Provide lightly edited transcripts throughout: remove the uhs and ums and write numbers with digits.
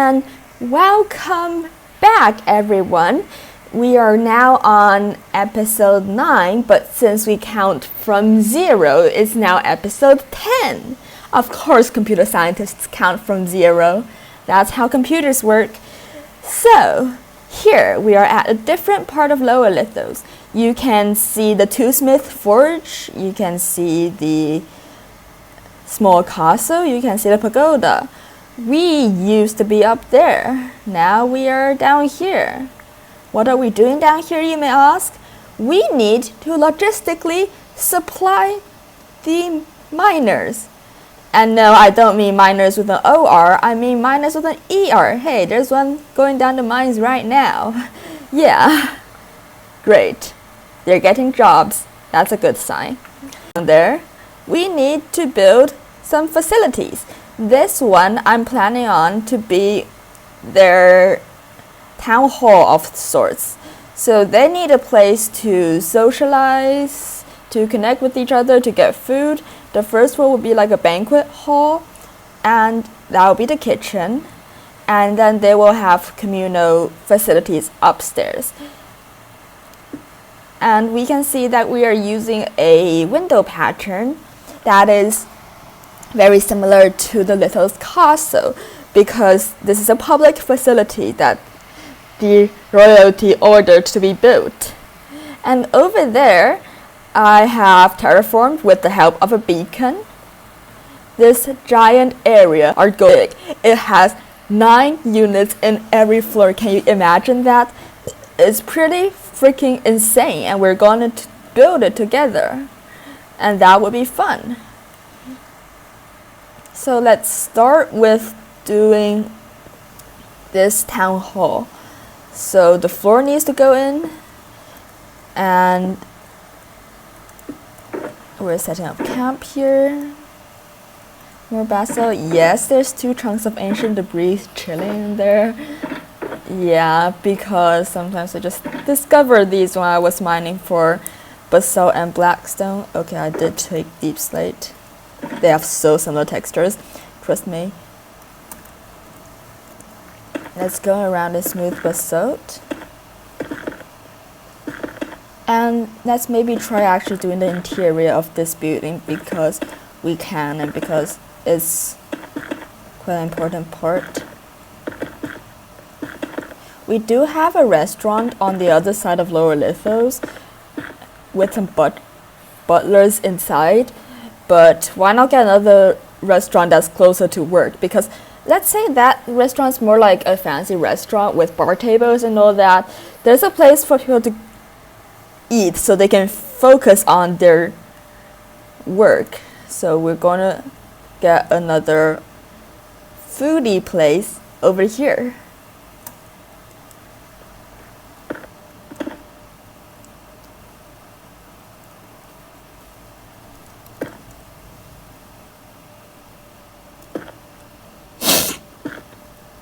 And welcome back, everyone. We are now on episode 9, but since we count from 0, it's now episode 10. Of course, computer scientists count from 0. That's how computers work. So, here we are at a different part of Lower Lithos. You can see the Toolsmith Forge, you can see the small castle, you can see the pagoda. We used to be up there. Now we are down here. What are we doing down here, you may ask? We need to logistically supply the miners. And no, I don't mean miners with an OR, I mean miners with an ER. Hey, there's one going down the mines right now. Yeah, great. They're getting jobs. That's a good sign. And there, we need to build some facilities. This one I'm planning on to be their town hall of sorts. So they need a place to socialize, to connect with each other, to get food. The first one would be like a banquet hall, and that will be the kitchen. And then they will have communal facilities upstairs. And we can see that we are using a window pattern that is very similar to the Lithos castle, because this is a public facility that the royalty ordered to be built. And over there, I have terraformed with the help of a beacon. This giant area are big. It has 9 units in every floor. Can you imagine that? It's pretty freaking insane, and we're going to build it together. And that would be fun. So let's start with doing this town hall. So the floor needs to go in, and we're setting up camp here. More basalt. Yes, there's 2 chunks of ancient debris chilling in there. Yeah, because sometimes I just discovered these when I was mining for basalt and blackstone. Okay, I did take deep slate. They have so similar textures, trust me. Let's go around the smooth basalt. And let's maybe try actually doing the interior of this building, because we can and because it's quite an important part. We do have a restaurant on the other side of Lower Lithos with some butlers inside. But why not get another restaurant that's closer to work? Because let's say that restaurant's more like a fancy restaurant with bar tables and all that. There's a place for people to eat so they can focus on their work. So we're gonna get another foodie place over here.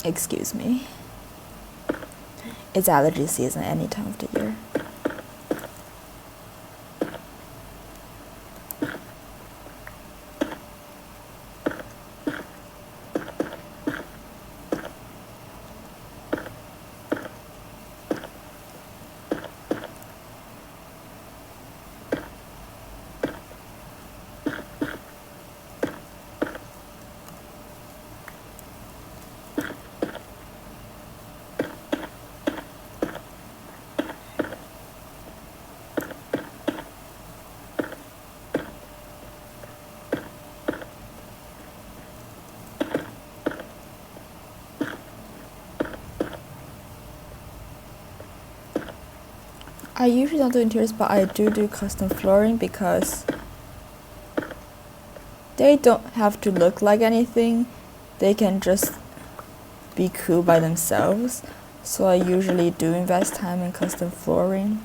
Excuse me. It's allergy season any time of the year. I usually don't do interiors, but I do custom flooring because they don't have to look like anything. They can just be cool by themselves. So I usually do invest time in custom flooring.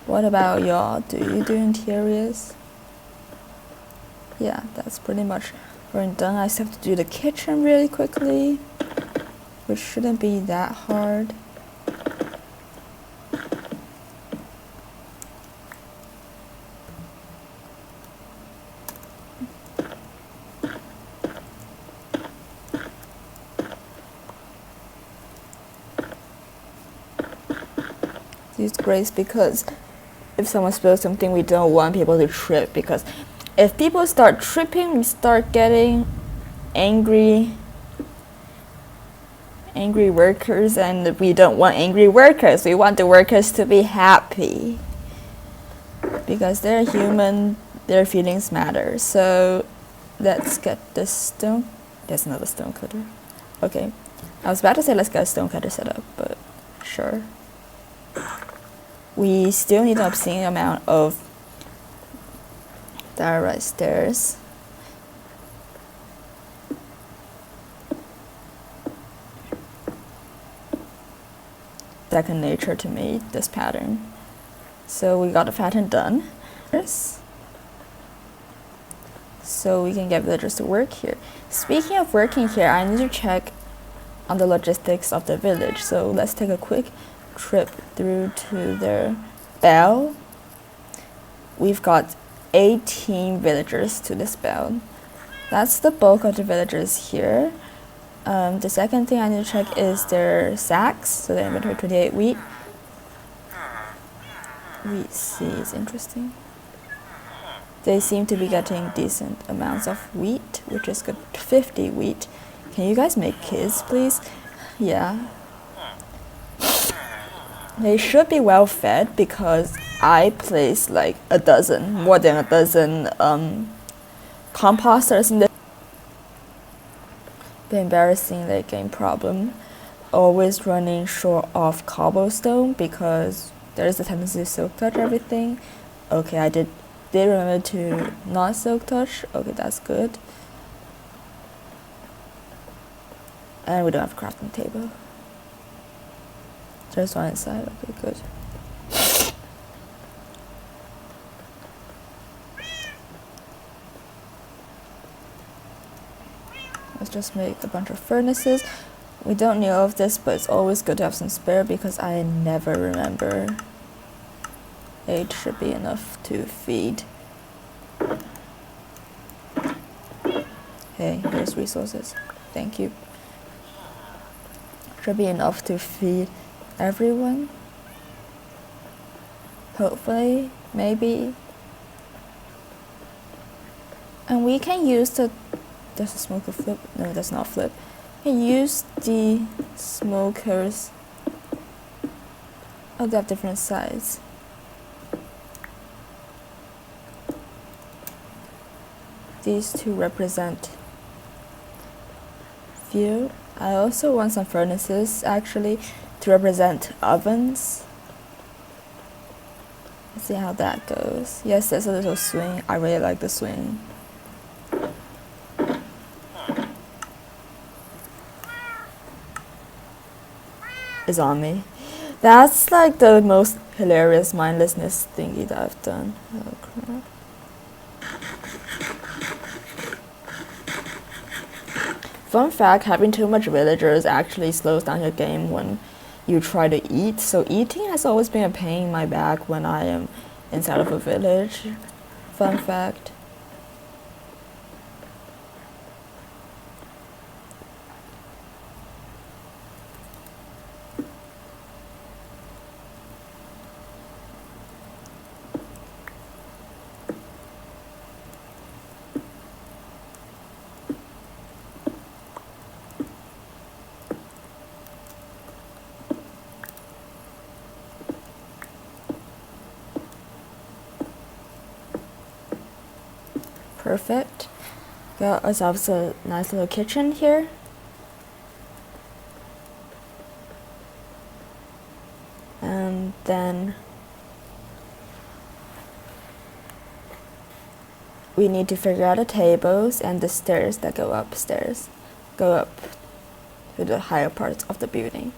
What about y'all? Do you do interiors? Yeah, that's pretty much already done. I just have to do the kitchen really quickly, which shouldn't be that hard. use grace because if someone spills something, we don't want people to trip, because if people start tripping, we start getting angry workers, and we don't want angry workers. We want the workers to be happy because they're human, their feelings matter. So let's get this stone. There's another stone cutter. Okay, I was about to say let's get a stone cutter set up, but sure. We still need an obscene amount of diorite stairs. Second nature to me, this pattern. So we got the pattern done. So we can get villagers to work here. Speaking of working here, I need to check on the logistics of the village. So let's take a quick trip through to their bell. We've got 18 villagers to this bell. That's the bulk of the villagers here. The second thing I need to check is their sacks. So they inventory 28 wheat. Wheat seeds, interesting. They seem to be getting decent amounts of wheat, which is good. 50 wheat. Can you guys make kids, please? Yeah. They should be well fed because I placed like more than a dozen composters in the embarrassing late game problem. Always running short of cobblestone because there is a tendency to silk touch everything. Okay, I did remember to not silk touch. Okay, that's good. And we don't have a crafting table. There's one inside. Okay, good. Let's just make a bunch of furnaces. We don't need all of this, but it's always good to have some spare because I never remember. 8 should be enough to feed. Hey, here's resources. Thank you. Should be enough to feed everyone. Hopefully, maybe. And we can use the... Does the smoker flip? No, it does not flip. We can use the smokers. Oh, they have different size. These two represent fuel. I also want some furnaces actually to represent ovens. Let's see how that goes. Yes, there's a little swing. I really like the swing. Is on me. That's like the most hilarious mindlessness thingy that I've done. Oh crap. Fun fact, having too much villagers actually slows down your game when you try to eat. So eating has always been a pain in my back when I am inside of a village. Fun fact. Perfect. Got ourselves a nice little kitchen here. And then we need to figure out the tables and the stairs that go upstairs. Go up to the higher parts of the building.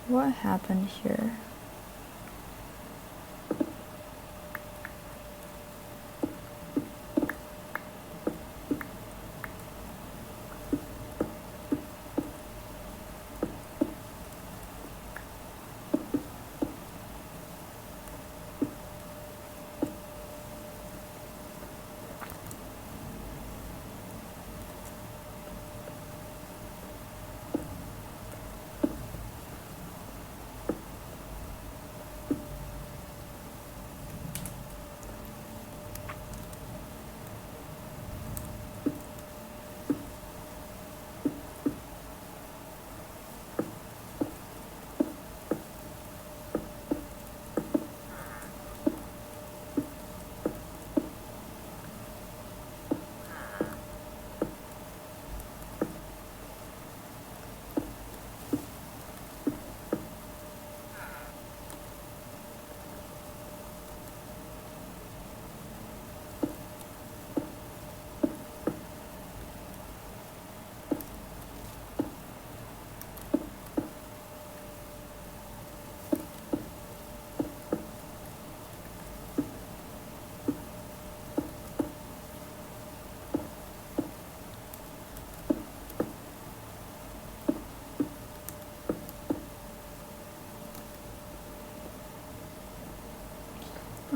What happened here?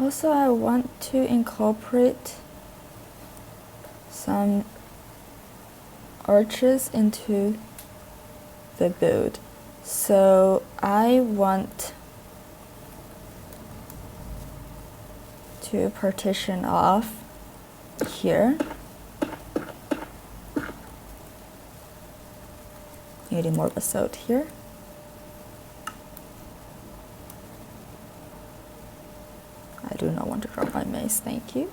Also, I want to incorporate some arches into the build. So I want to partition off here. Needing more basalt here. I do not want to drop my mace, thank you.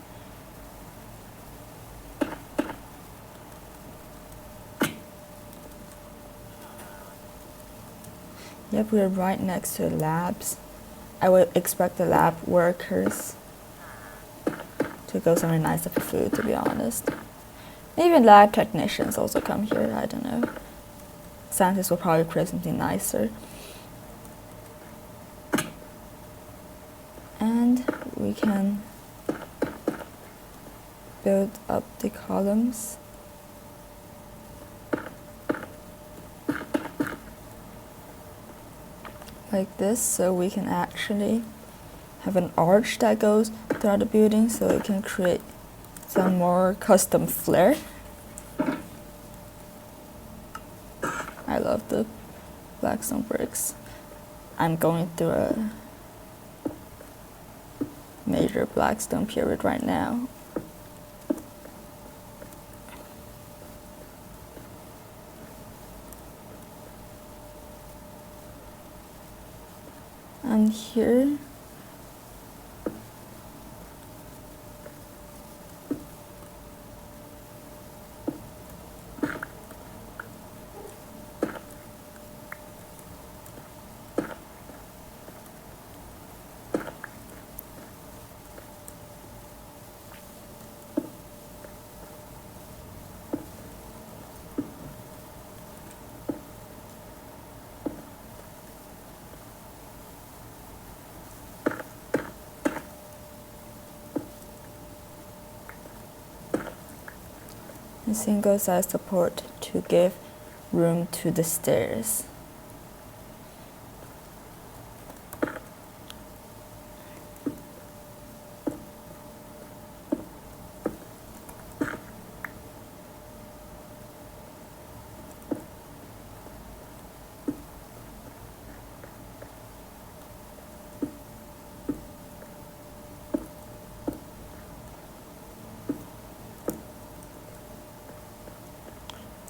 Yep, we're right next to the labs. I would expect the lab workers to go somewhere nicer for food, to be honest. Maybe lab technicians also come here, I don't know. Scientists will probably create something nicer. And we can build up the columns. Like this, so we can actually have an arch that goes throughout the building, so it can create some more custom flair. I love the blackstone bricks. I'm going through a major blackstone period right now. And here a single side support to give room to the stairs.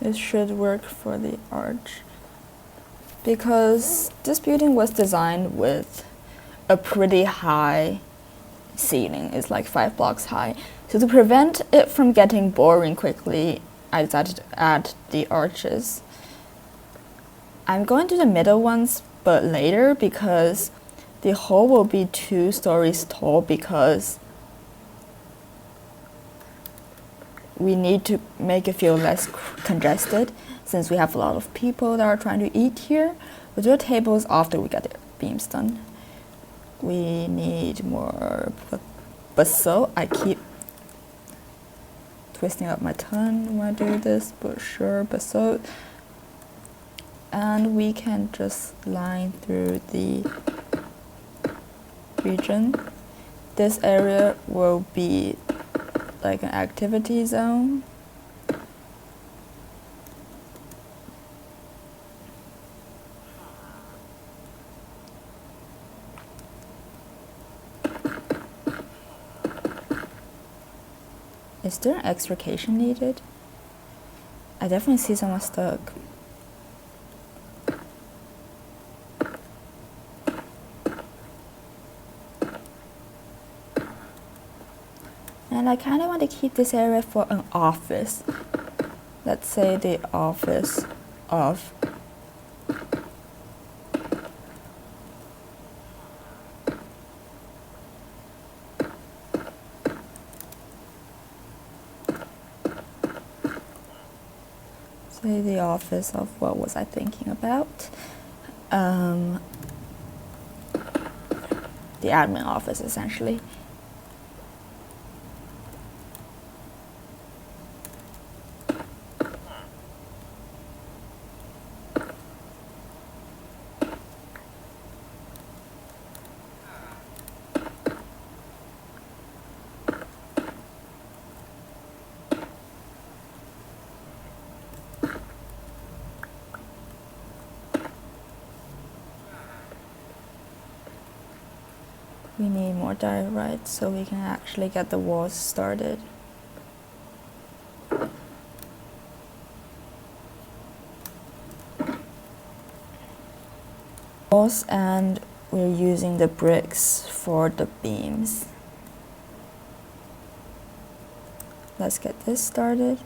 This should work for the arch, because this building was designed with a pretty high ceiling. It's like 5 blocks high. So to prevent it from getting boring quickly, I decided to add the arches. I'm going to the middle ones, but later, because the hole will be 2 stories tall, because we need to make it feel less congested, since we have a lot of people that are trying to eat here. We'll do tables after we get the beams done. We need more basalt. I keep twisting up my tongue when I do this, but sure, basalt. And we can just line through the region. This area will be like an activity zone. Is there an extrication needed? I definitely see someone stuck. And I kind of want to keep this area for an office. Let's say the office of what was I thinking about? The admin office, essentially. We need more diorite so we can actually get the walls started. Walls, and we're using the bricks for the beams. Let's get this started.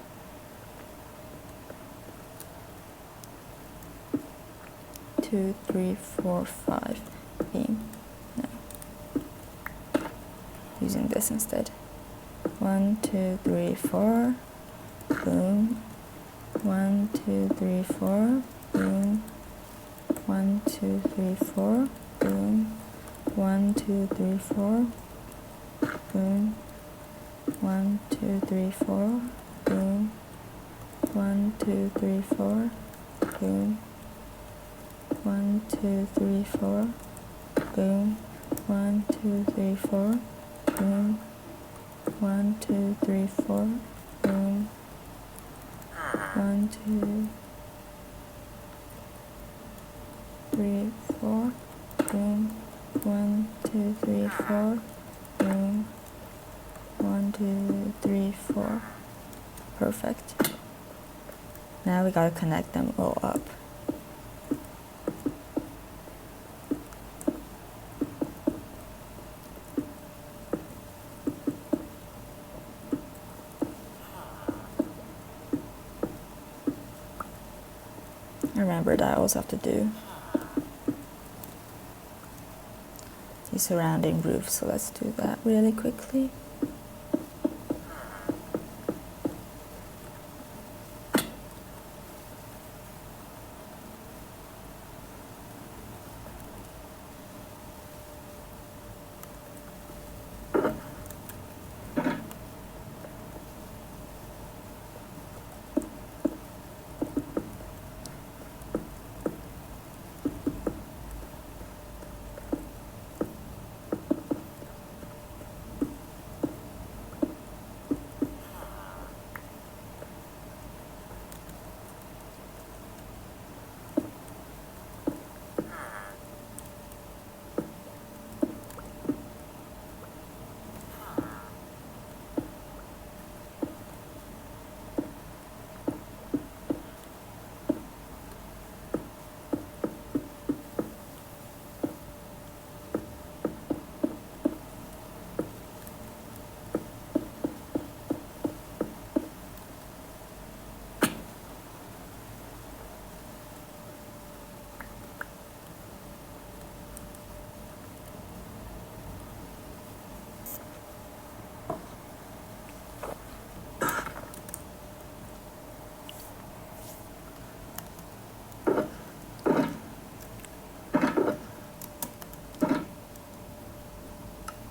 Two, three, four, five beam. No. Using this instead. 1, 2, 3, 4. Boom. 1, 2, 3, 4. Boom. 1, 2, 3, 4. Boom. 1, 2, 3, 4. Boom. 1, 2, 3, 4. Boom. 1, 2, 3, 4. Boom. 1, 2, 3, 4. Boom. 1, 2, 3, 4. Boom. 1, 2, 3, 4. Boom. 1, 2, 3, 4. Boom. 1, 2, 3, 4. Boom. 1, 2, 3, 4. Perfect. Now we gotta connect them all up. Remember that I also have to do the surrounding roof, so let's do that really quickly.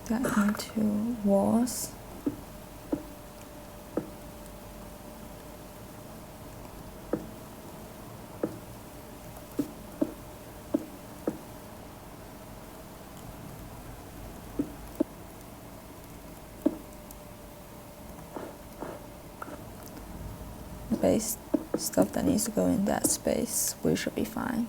That into walls. The base stuff that needs to go in that space, we should be fine.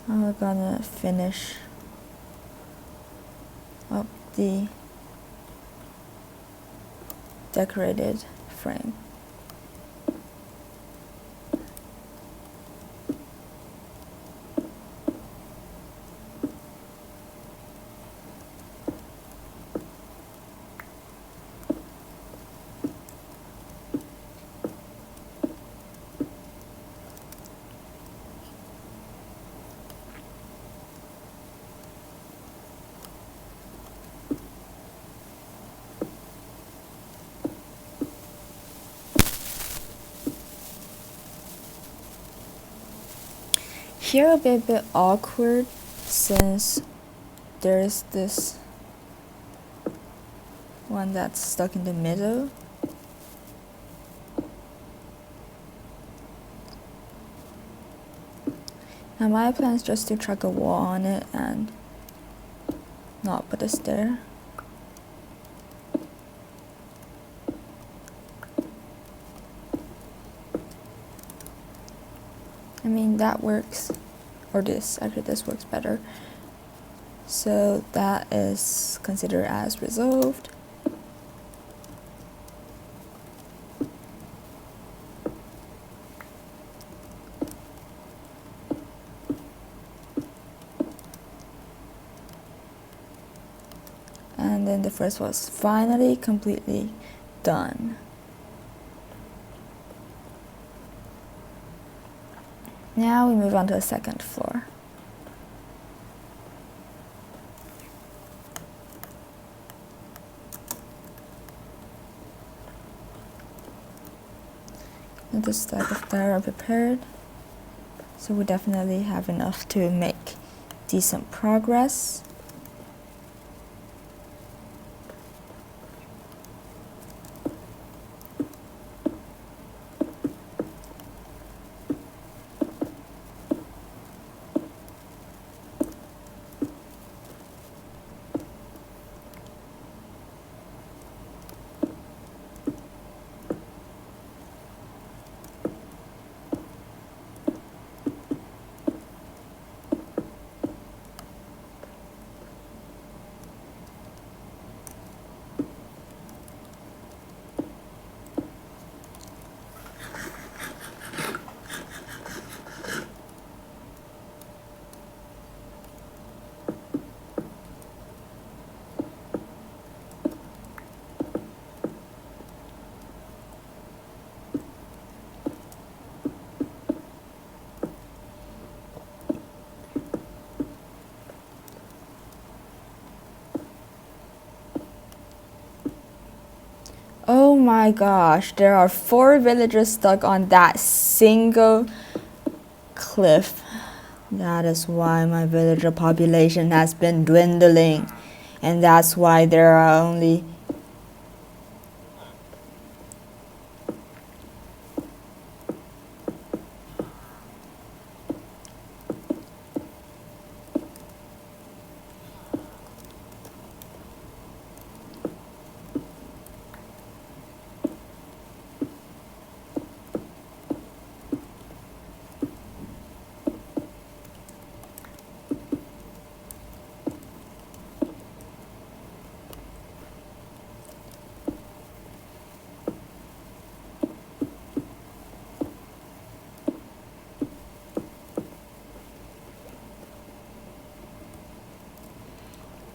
We're gonna finish up the decorated frame. Here it'll be a bit awkward since there's this one that's stuck in the middle. Now my plan is just to chuck a wall on it and not put a stair. I mean, that works, or this works better. So that is considered as resolved. And then the first was finally completely done. Now we move on to the second floor. Another stack of tire prepared. So we definitely have enough to make decent progress. Oh my gosh, there are 4 villagers stuck on that single cliff. That is why my villager population has been dwindling. And that's why there are only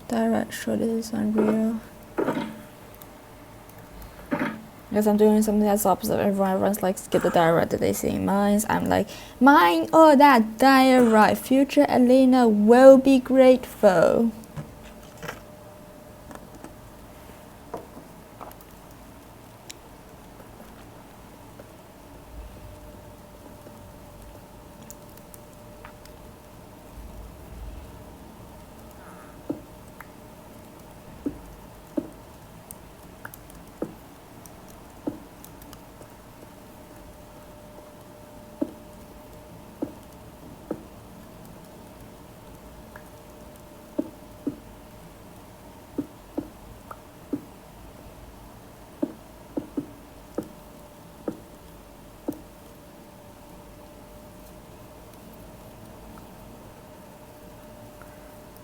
direct shot is unreal. Because I'm doing something that's opposite of everyone. Everyone's like, skip the diorite that they see mines. I'm like, mine all that diorite. Future Elena will be grateful.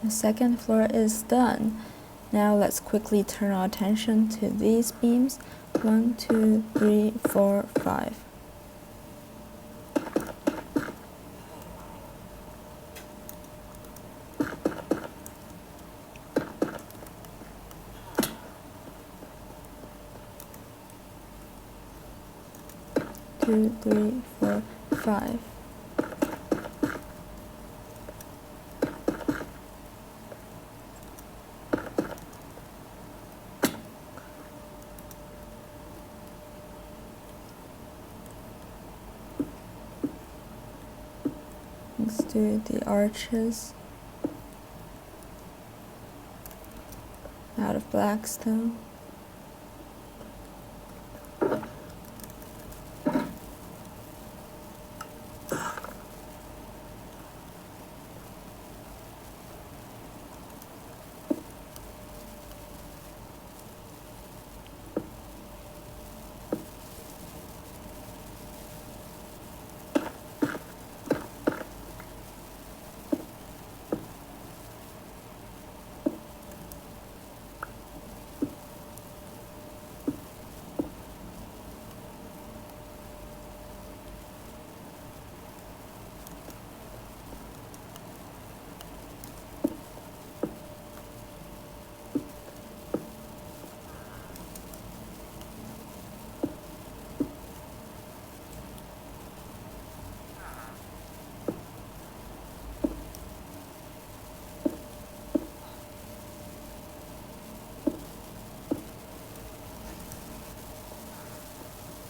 The second floor is done. Now let's quickly turn our attention to these beams. 1, 2, 3, 4, 5. Two, three, four, 5. Let's do the arches out of black stone.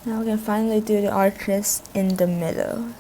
Now we can finally do the arches in the middle.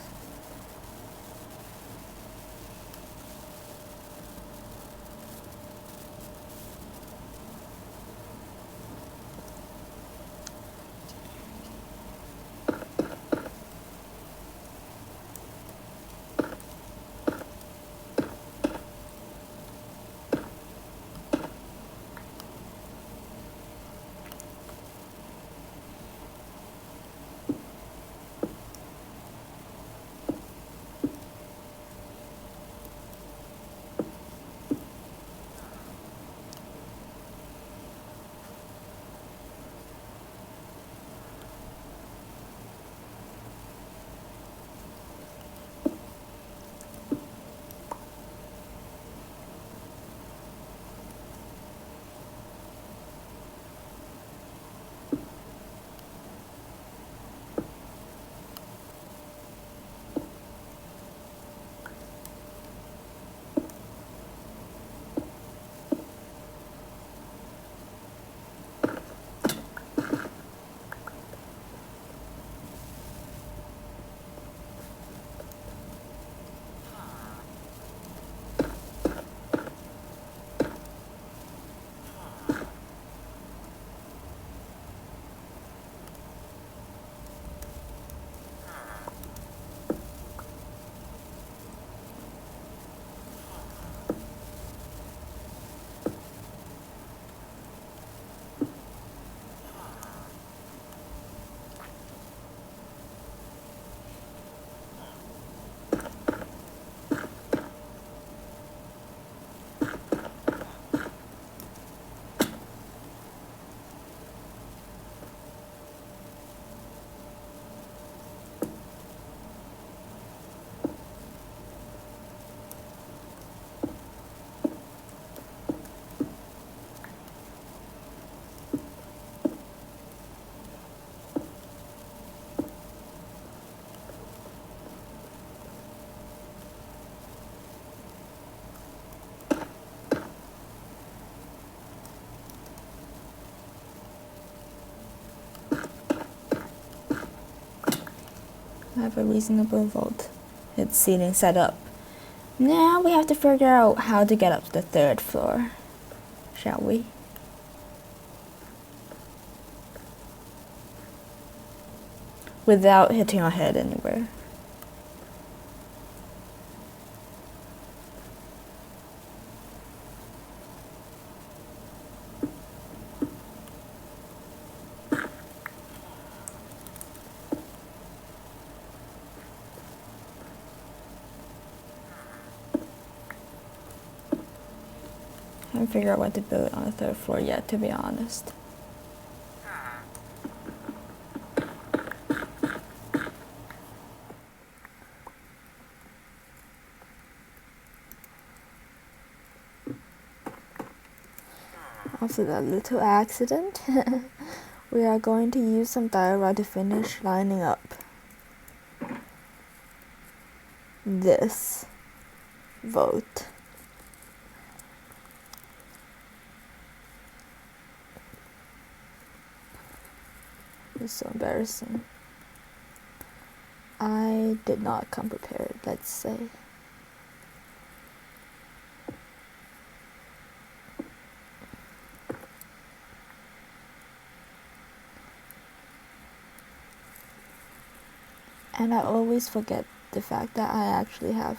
I have a reasonable vault. It's ceiling set up. Now we have to figure out how to get up to the 3rd floor, shall we? Without hitting our head anywhere. I haven't figured out what to build on the 3rd floor yet, to be honest. After that little accident, we are going to use some diorite to finish lining up this vault. It's so embarrassing. I did not come prepared, let's say. And I always forget the fact that I actually have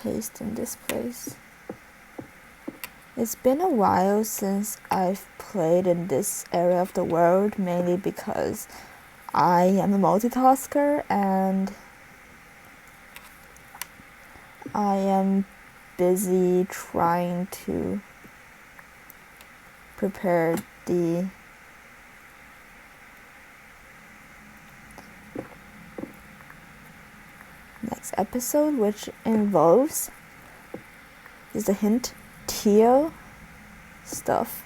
haste in this place. It's been a while since I've played in this area of the world, mainly because I am a multitasker and I am busy trying to prepare the next episode, which involves, is a hint, teal stuff.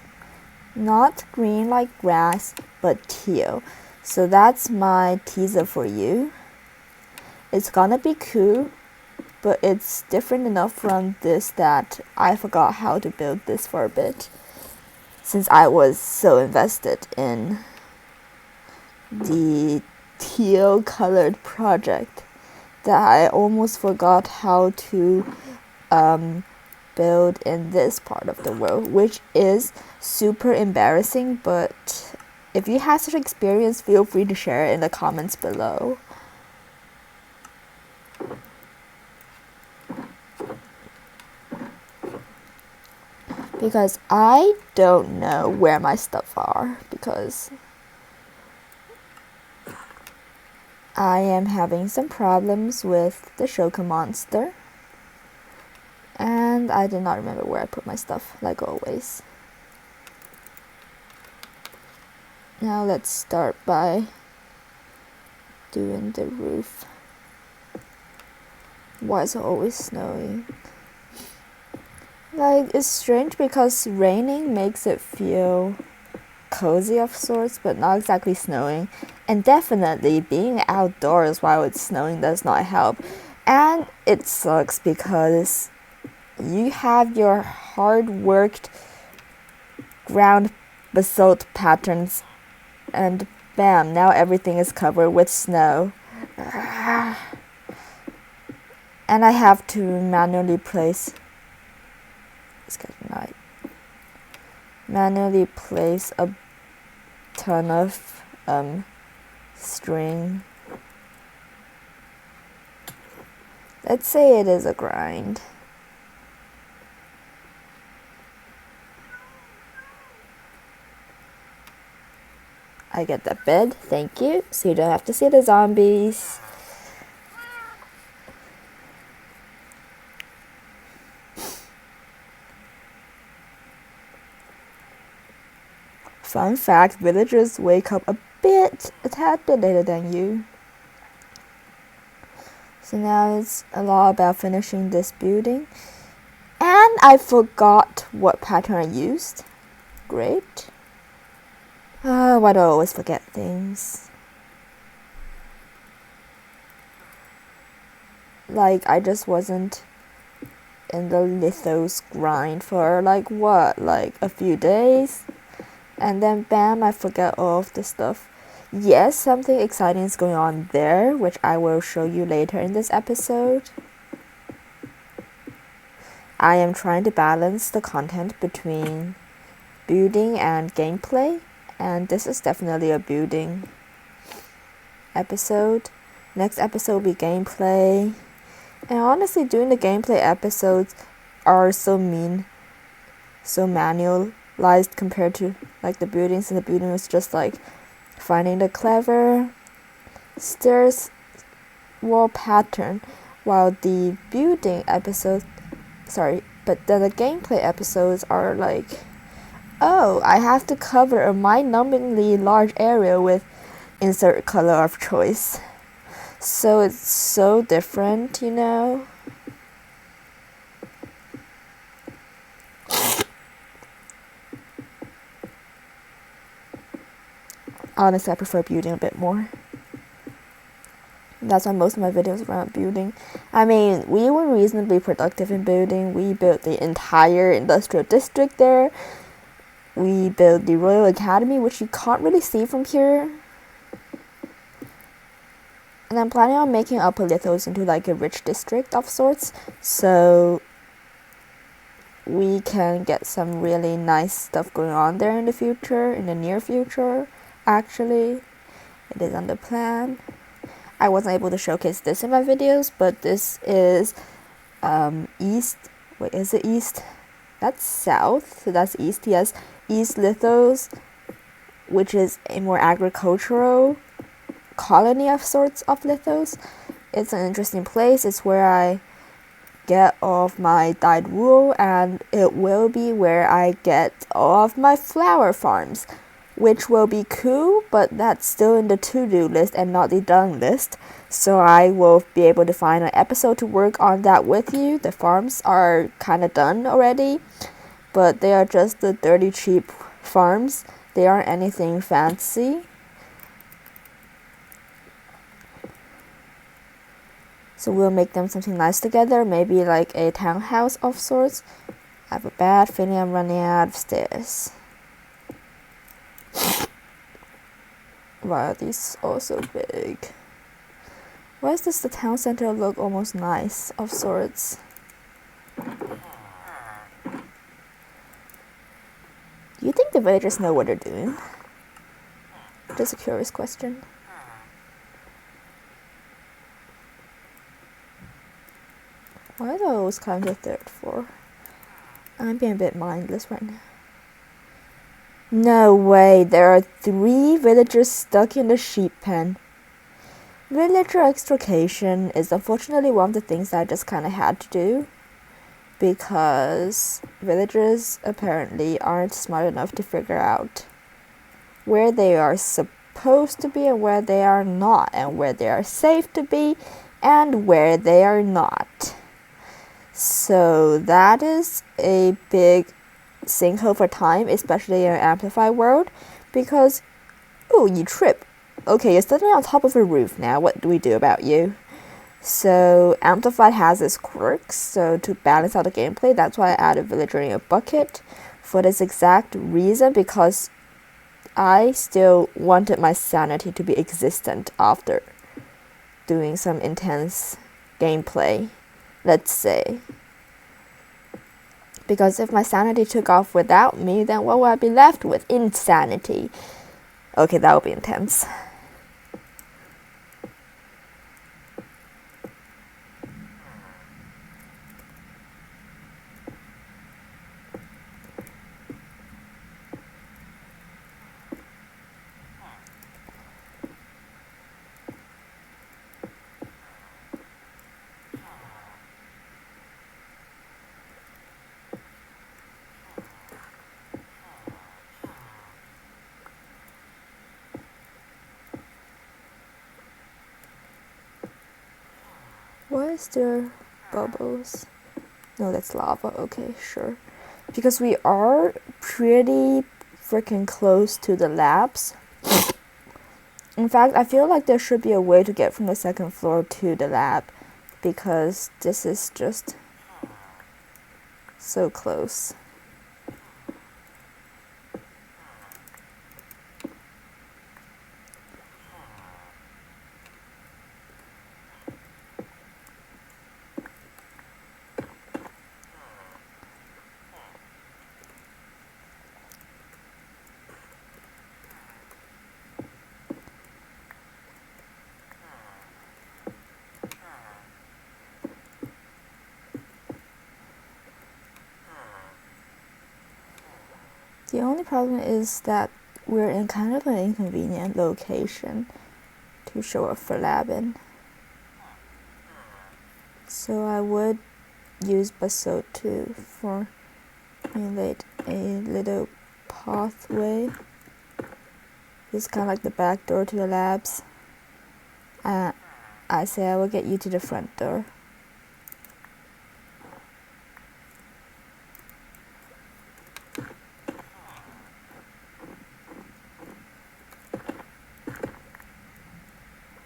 Not green like grass, but teal. So that's my teaser for you. It's gonna be cool, but it's different enough from this that I forgot how to build this for a bit. since I was so invested in the teal colored project that I almost forgot how to build in this part of the world, which is super embarrassing, but if you have such experience, feel free to share it in the comments below. Because I don't know where my stuff are, because I am having some problems with the Shoka monster. And I did not remember where I put my stuff, like always. Now let's start by doing the roof. Why is it always snowing? Like, it's strange because raining makes it feel cozy of sorts, but not exactly snowing. And definitely being outdoors while it's snowing does not help. And it sucks because you have your hard-worked ground basalt patterns and bam, now everything is covered with snow. And I have to manually place a ton of string. Let's say it is a grind. I get that bed, thank you, so you don't have to see the zombies. Fun fact, villagers wake up a tad bit later than you. So now it's a lot about finishing this building. And I forgot what pattern I used. Great. Why do I always forget things? Like, I just wasn't in the Lithos grind for like a few days. And then bam, I forget all of the stuff. Yes, something exciting is going on there, which I will show you later in this episode. I am trying to balance the content between building and gameplay, and this is definitely a building episode. Next episode will be gameplay. And honestly, doing the gameplay episodes are so manualized compared to like the buildings, and the building was just like finding the clever stairs wall pattern, while the building episodes, but then the gameplay episodes are like, oh, I have to cover a mind-numbingly large area with insert color of choice. So it's so different, you know. Honestly, I prefer building a bit more. That's why most of my videos are around building. I mean, we were reasonably productive in building. We built the entire industrial district there. We built the Royal Academy, which you can't really see from here. And I'm planning on making Upper Lithos into like a rich district of sorts, so we can get some really nice stuff going on there in the future, in the near future. Actually, it is on the plan. I wasn't able to showcase this in my videos, but this is east. Wait, is it east? That's south, so that's east. Yes, East Lithos, which is a more agricultural colony of sorts of Lithos. It's an interesting place. It's where I get all of my dyed wool, and it will be where I get all of my flower farms, which will be cool, but that's still in the to-do list and not the done list. So I will be able to find an episode to work on that with you. The farms are kind of done already, but they are just the dirty cheap farms. They aren't anything fancy. So we'll make them something nice together, maybe like a townhouse of sorts. I have a bad feeling I'm running out of stairs. Why are these all so big? Why does the town center look almost nice of sorts? Do you think the villagers know what they're doing? Just a curious question. Why do I always climb the third floor? I'm being a bit mindless right now. No way, there are 3 villagers stuck in the sheep pen. Villager extrication is unfortunately one of the things I just kind of had to do, because villagers apparently aren't smart enough to figure out where they are supposed to be and where they are not, and where they are safe to be and where they are not. So that is a big sinkhole for time, especially in an amplified world, because, oh, you trip. Okay, you're standing on top of a roof now. What do we do about you? So amplified has its quirks, so to balance out the gameplay, that's why I added villager in a bucket for this exact reason, because I still wanted my sanity to be existent after doing some intense gameplay, let's say. Because if my sanity took off without me, then what would I be left with? Insanity. Okay, that would be intense. Why is there bubbles? No, that's lava. Okay, sure. Because we are pretty freaking close to the labs. In fact, I feel like there should be a way to get from the 2nd floor to the lab, because this is just so close. The only problem is that we're in kind of an inconvenient location to show up for labbing. So I would use basalt to formulate a little pathway. It's kind of like the back door to the labs. I say I will get you to the front door.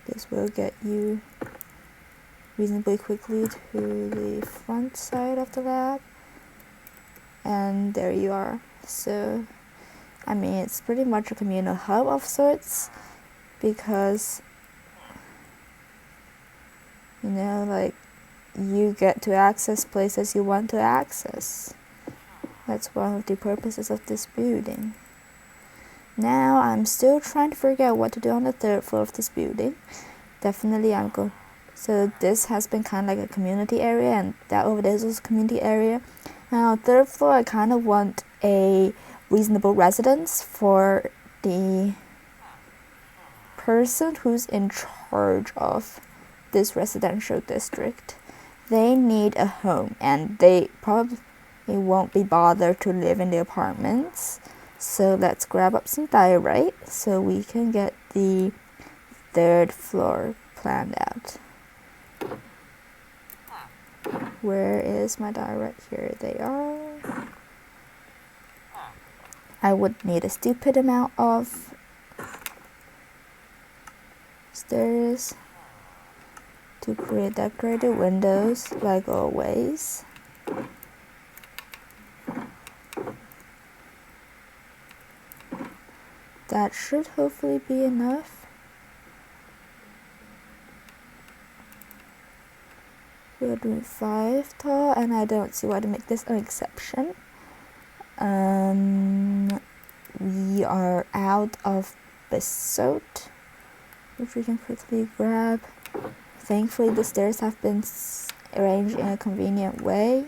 This will get you reasonably quickly to the front side of the lab. And there you are. So, I mean, it's pretty much a communal hub of sorts, because, you know, like, you get to access places you want to access. That's one of the purposes of this building. Now, I'm still trying to figure out what to do on the 3rd floor of this building. Definitely I'm going. So this has been kind of like a community area, and that over there is also a community area. Now, 3rd floor, I kind of want a reasonable residence for the person who's in charge of this residential district. They need a home, and they probably won't be bothered to live in the apartments. So let's grab up some diorite so we can get the 3rd floor planned out. Where is my diorite? Here they are. I would need a stupid amount of stairs to create decorated windows, like always. That should hopefully be enough. We're doing 5 tall, and I don't see why to make this an exception. We are out of basalt, which we can quickly grab. Thankfully, the stairs have been arranged in a convenient way.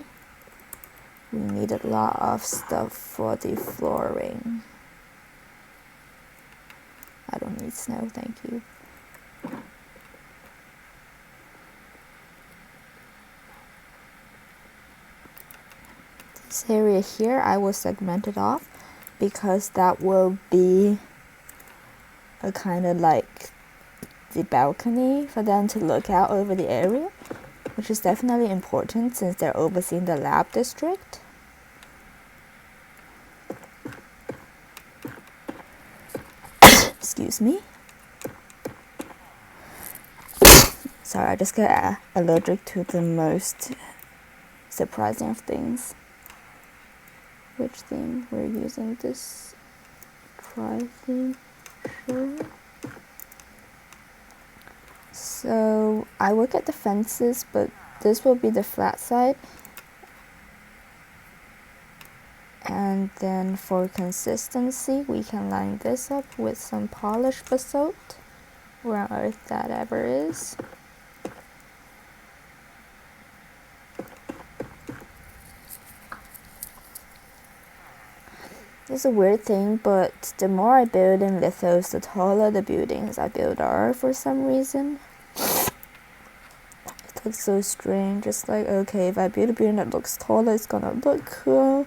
We need a lot of stuff for the flooring. I don't need snow, thank you. This area here I will segment it off because that will be a kind of like the balcony for them to look out over the area, which is definitely important since they're overseeing the lab district. Excuse me. Sorry, I just get allergic to the most surprising of things. Which theme we're using? This try theme, sure. So I will get the fences, but this will be the flat side. And then for consistency, we can line this up with some polished basalt, where on earth that ever is. It's a weird thing, but the more I build in Lithos, the taller the buildings I build are for some reason. It looks so strange. It's like, okay, if I build a building that looks taller, it's gonna look cool.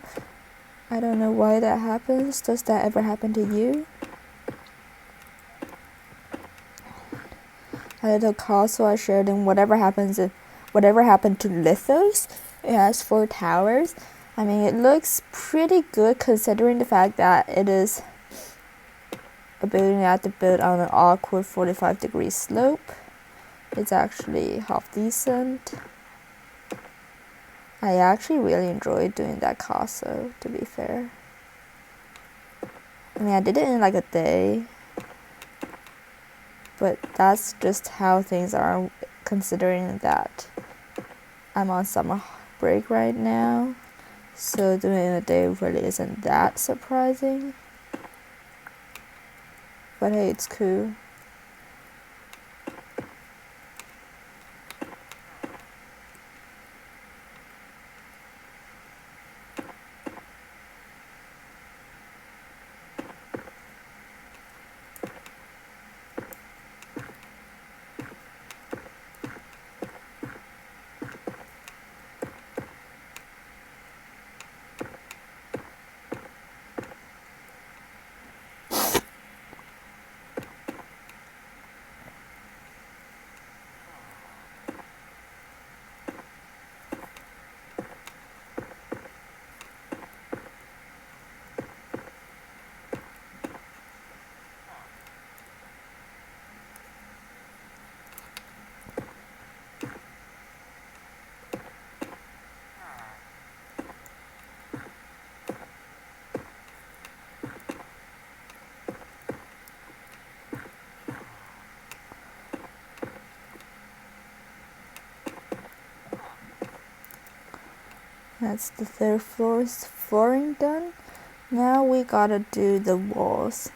I don't know why that happens. Does that ever happen to you? A little castle I shared in whatever happened to Lithos. It has 4 towers. I mean, it looks pretty good considering the fact that it is a building I have to build on an awkward 45-degree slope. It's actually half decent. I actually really enjoyed doing that castle, to be fair. I mean, I did it in like a day. But that's just how things are, considering that I'm on summer break right now. So doing it in a day really isn't that surprising. But hey, it's cool. That's the 3rd floor's flooring done. Now we gotta do the walls.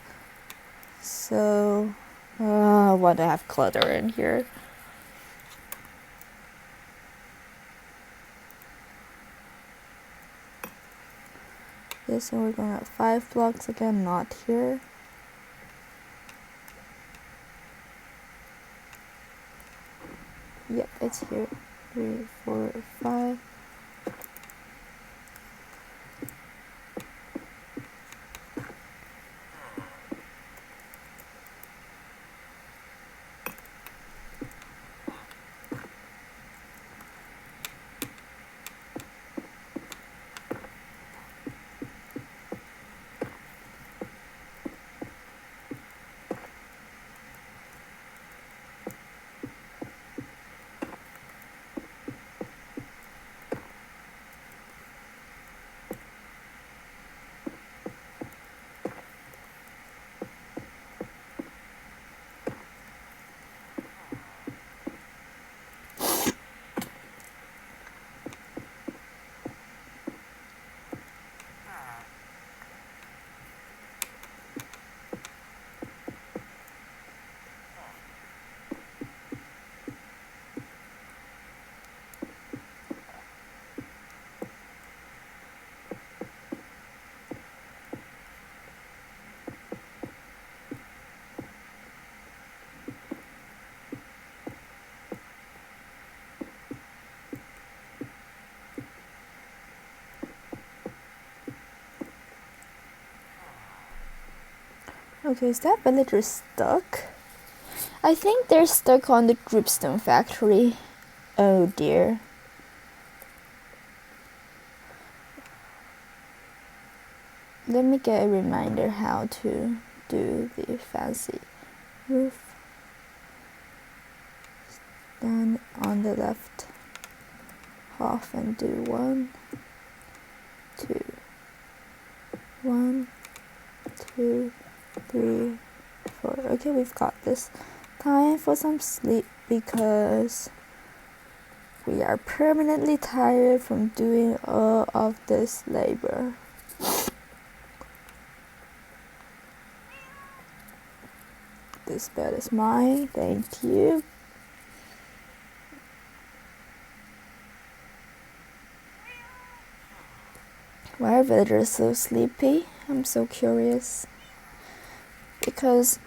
So, why do I have clutter in here? This one we're going at 5 blocks again, not here. Yep, it's here. 3, 4, 5. Okay, is that villager stuck? I think they're stuck on the dripstone factory. Oh dear. Let me get a reminder how to do the fancy roof. Stand on the left half and do 1, 2, 1, 2, 3, 4. Okay, we've got this. Time for some sleep because we are permanently tired from doing all of this labor. This bed is mine, thank you. Why are villagers so sleepy? I'm so curious. Because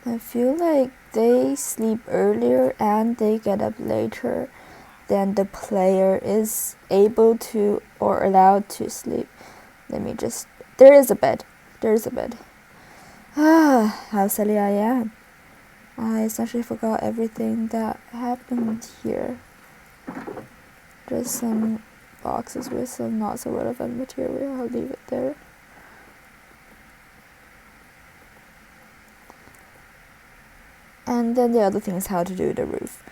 I feel like they sleep earlier and they get up later than the player is able to or allowed to sleep. There is a bed. How silly I am. I essentially forgot everything that happened here. Just some boxes with some not so relevant material. I'll leave it there. And then the other thing is how to do the roof.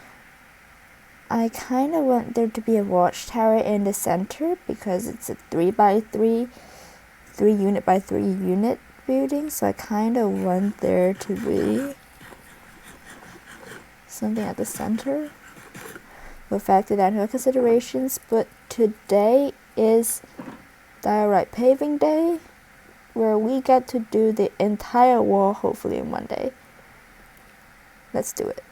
I kind of want there to be a watchtower in the center because it's a 3x3, 3 unit by 3 unit building. So I kind of want there to be something at the center. We'll factor that into considerations, but today is diorite paving day, where we get to do the entire wall hopefully in one day. Let's do it.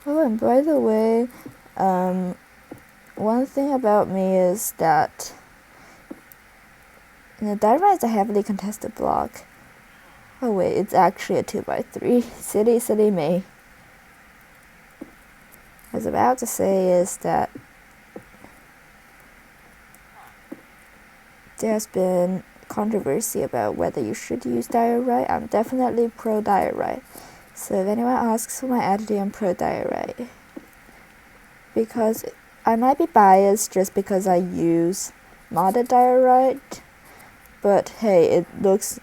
Oh, and by the way, one thing about me is that diorite is a heavily contested block. Oh wait, it's actually a 2x3. Silly me. What I was about to say is that there's been controversy about whether you should use diorite. I'm definitely pro diorite. So if anyone asks for my attitude, I'm pro diorite. Because I might be biased just because I use modded diorite. But hey, it looks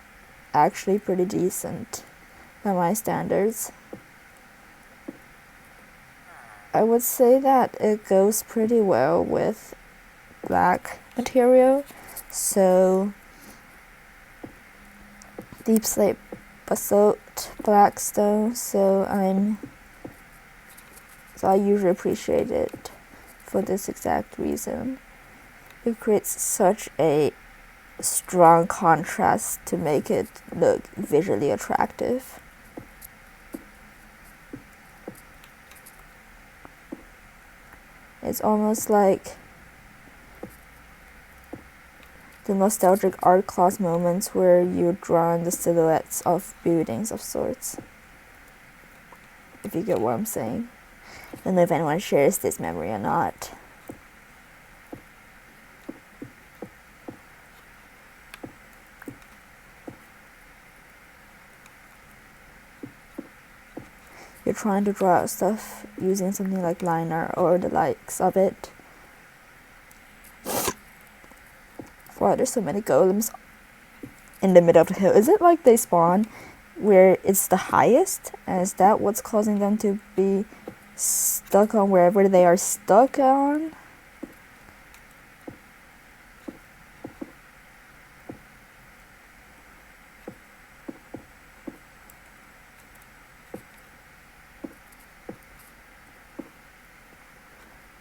actually pretty decent by my standards. I would say that it goes pretty well with black material. So deep slate basalt black stone, so I usually appreciate it for this exact reason. It creates such a strong contrast to make it look visually attractive. It's almost like the nostalgic art class moments where you're drawing the silhouettes of buildings of sorts. If you get what I'm saying. I don't know if anyone shares this memory or not. You're trying to draw out stuff using something like liner or the likes of it. Wow, there's so many golems in the middle of the hill. Is it like they spawn where it's the highest? And is that what's causing them to be stuck on wherever they are stuck on?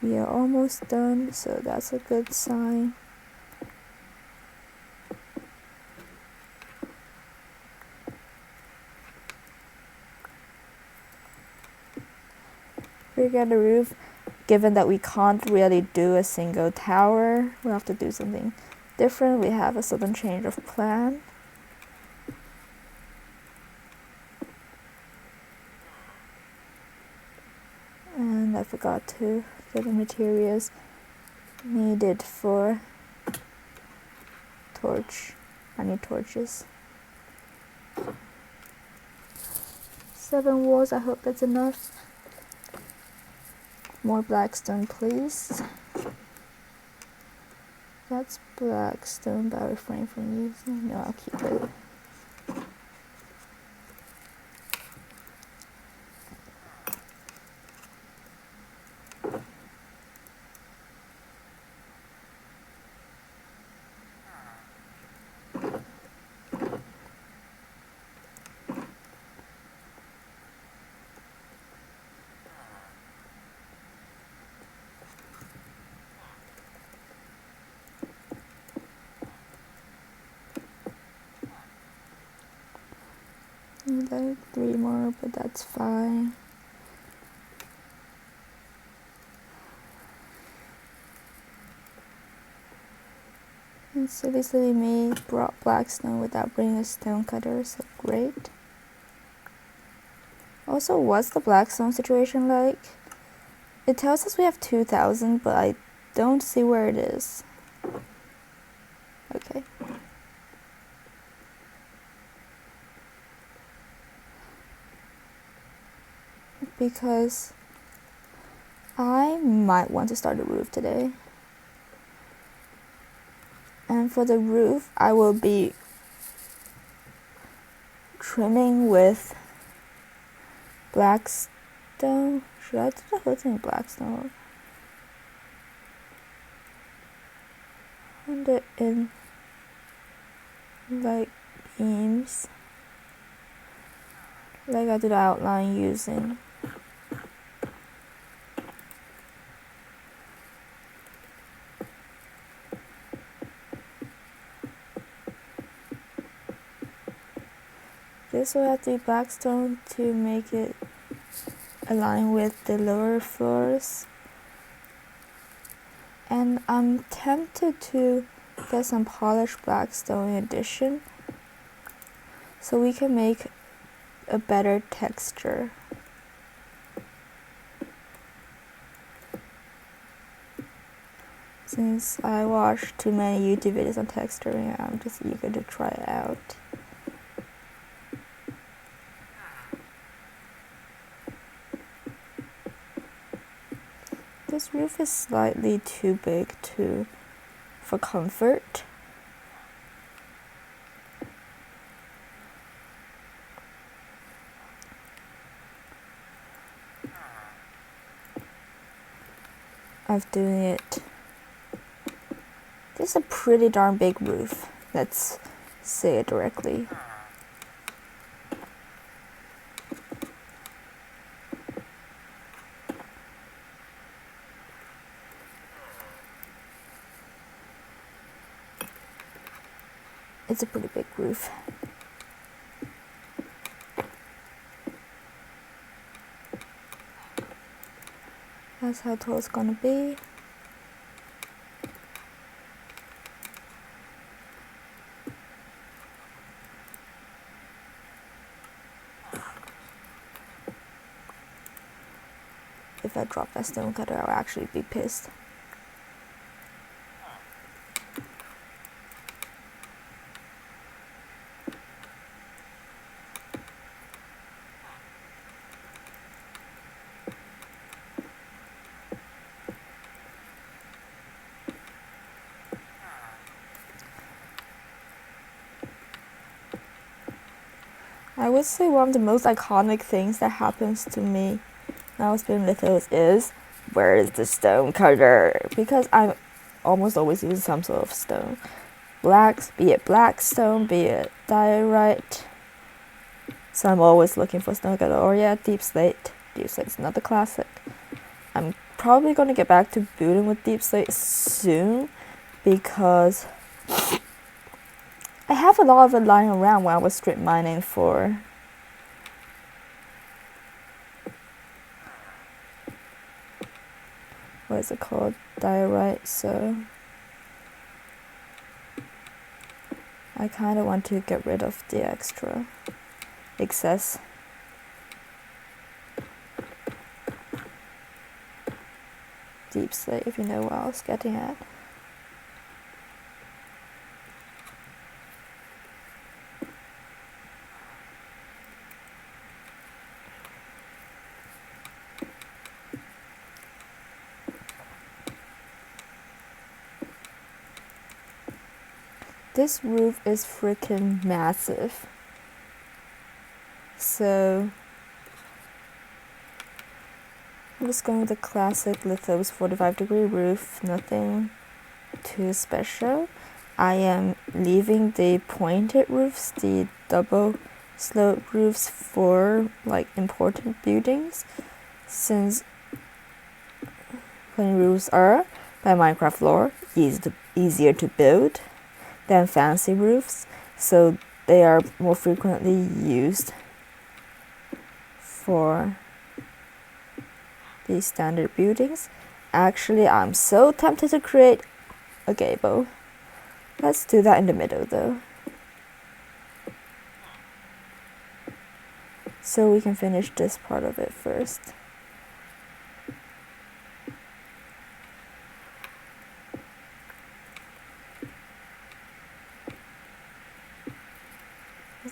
We are almost done, so that's a good sign. Forget the roof. Given that we can't really do a single tower, we'll have to do something different. We have a sudden change of plan. And I forgot to get the materials needed for torch. I need torches. 7 walls, I hope that's enough. More blackstone, please. That's blackstone, but I'll refrain from using. No, I'll keep it. Need like 3 more, but that's fine. And silly me brought blackstone without bringing a stone cutter, so great. Also, what's the blackstone situation like? It tells us we have 2,000, but I don't see where it is. Okay. Because I might want to start a roof today. And for the roof, I will be trimming with blackstone. Should I do the whole thing blackstone? And it in like beams. Like I do the outline using this will have to be blackstone to make it align with the lower floors. And I'm tempted to get some polished blackstone in addition, so we can make a better texture. Since I watched too many YouTube videos on texturing, I'm just eager to try it out. This roof is slightly too big for comfort. Of doing it. This is a pretty darn big roof. Let's say it directly. It's a pretty big roof. That's how tall it's gonna be. If I drop that stone cutter, I'll actually be pissed. I would say one of the most iconic things that happens to me when I was doing Lithos is, where is the stone cutter? Because I'm almost always using some sort of stone. Be it blackstone, be it diorite. So I'm always looking for stone cutter. Or yeah, deep slate. Deep slate's another classic. I'm probably going to get back to building with deep slate soon, because I have a lot of it lying around when I was strip mining for what is it called? Diorite. So I kind of want to get rid of the excess. deep slate, if you know what I was getting at. This roof is freaking massive. So I'm just going with the classic Lithos 45-degree roof, nothing too special. I am leaving the pointed roofs, the double slope roofs, for like important buildings, since plain roofs are, by Minecraft lore, easier to build than fancy roofs, so they are more frequently used for these standard buildings. Actually, I'm so tempted to create a gable. Let's do that in the middle though, so we can finish this part of it first.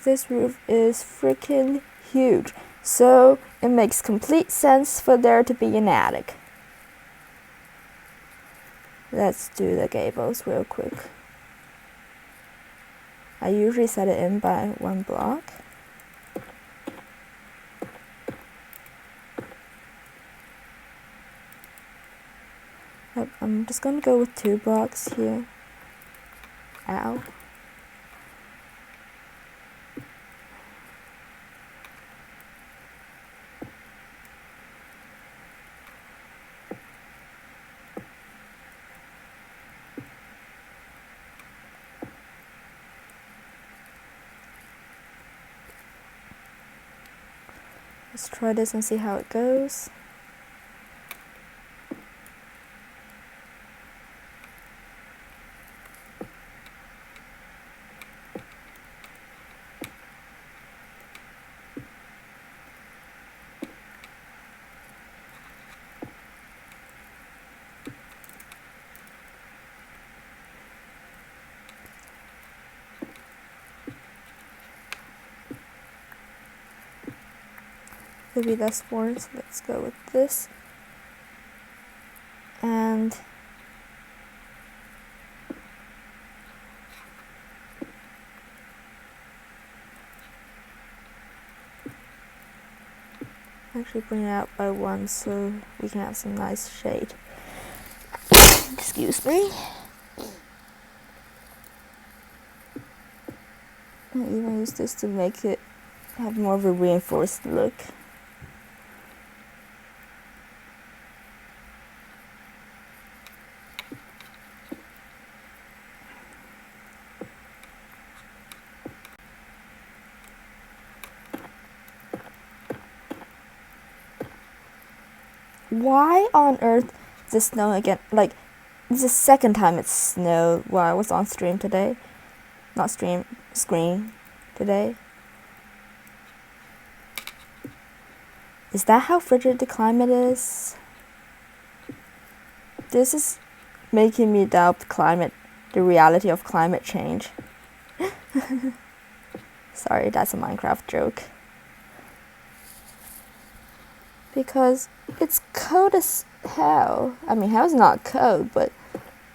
This roof is freaking huge, so it makes complete sense for there to be an attic. Let's do the gables real quick. I usually set it in by 1 block. I'm just gonna go with 2 blocks here. Ow. Let's try this and see how it goes. Maybe that's more, so let's go with this. And actually bring it out by 1 so we can have some nice shade. Excuse me. I even use this to make it have more of a reinforced look. Why on earth is it snowing again? Like, this is the second time it's snowed while I was on stream today. Not stream, screen today. Is that how frigid the climate is? This is making me doubt the reality of climate change. Sorry, that's a Minecraft joke. Because it's cold as hell. I mean, hell's not cold, but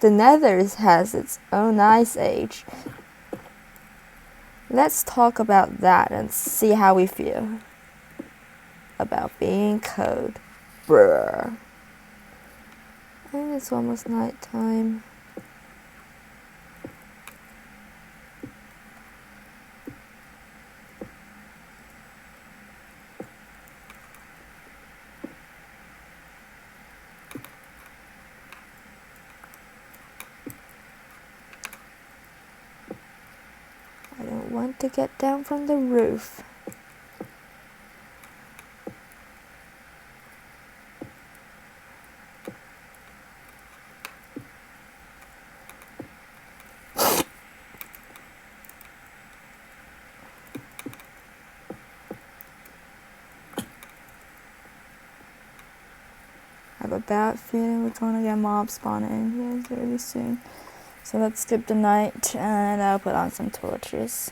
the nether has its own ice age. Let's talk about that and see how we feel about being cold. Brr. And it's almost night time. I don't want to get down from the roof. I have a bad feeling we're gonna get mob spawning in here really soon. So let's skip the night and I'll put on some torches.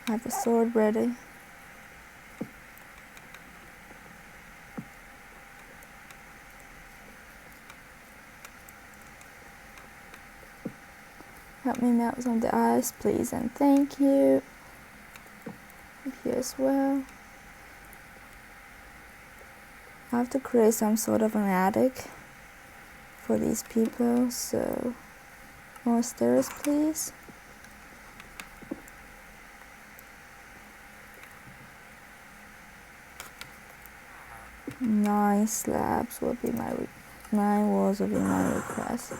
I have the sword ready. Help me melt some of the ice, please, and thank you. Here as well. I have to create some sort of an attic for these people, so more stairs, please. Nine walls will be my request.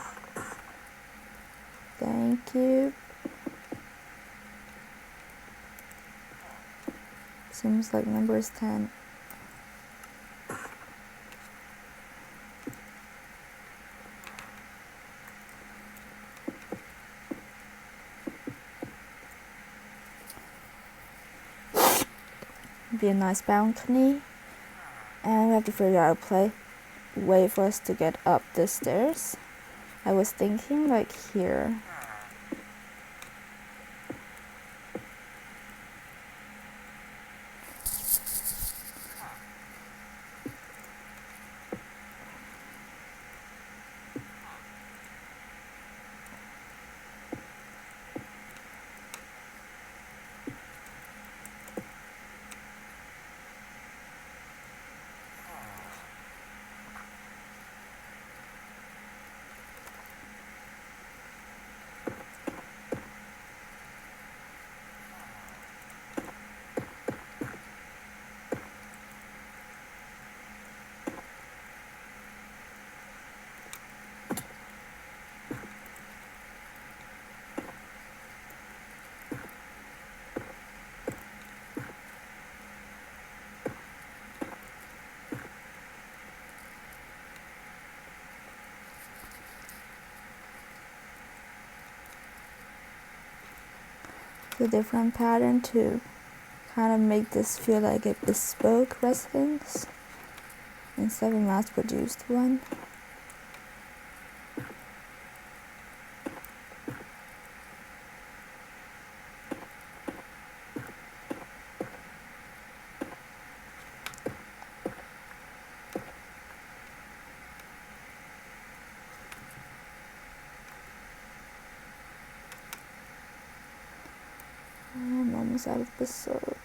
Thank you. Seems like number is 10. Be a nice balcony. And we have to figure out a way for us to get up the stairs. I was thinking like here. A different pattern to kind of make this feel like a bespoke residence instead of a mass-produced one. I'm almost out of basalt.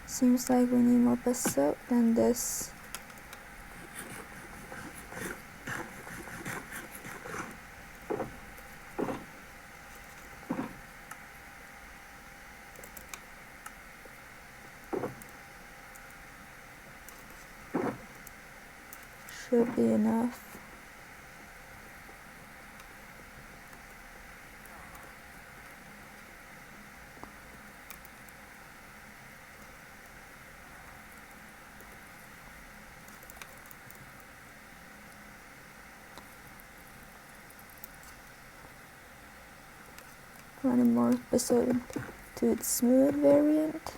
Seems like we need more basalt than this. Should be enough. Running more basalt to its smooth variant.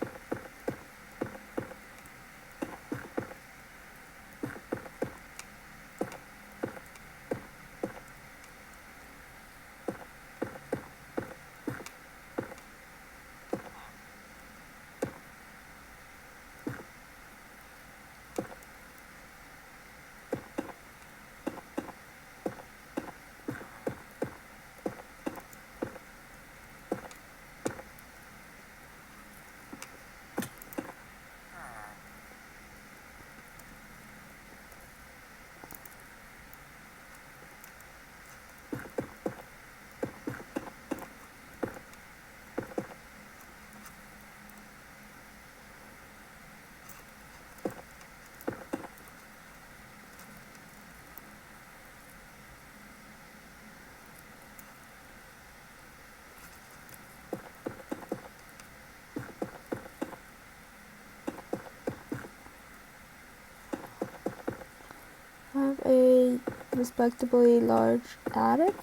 respectably large attic.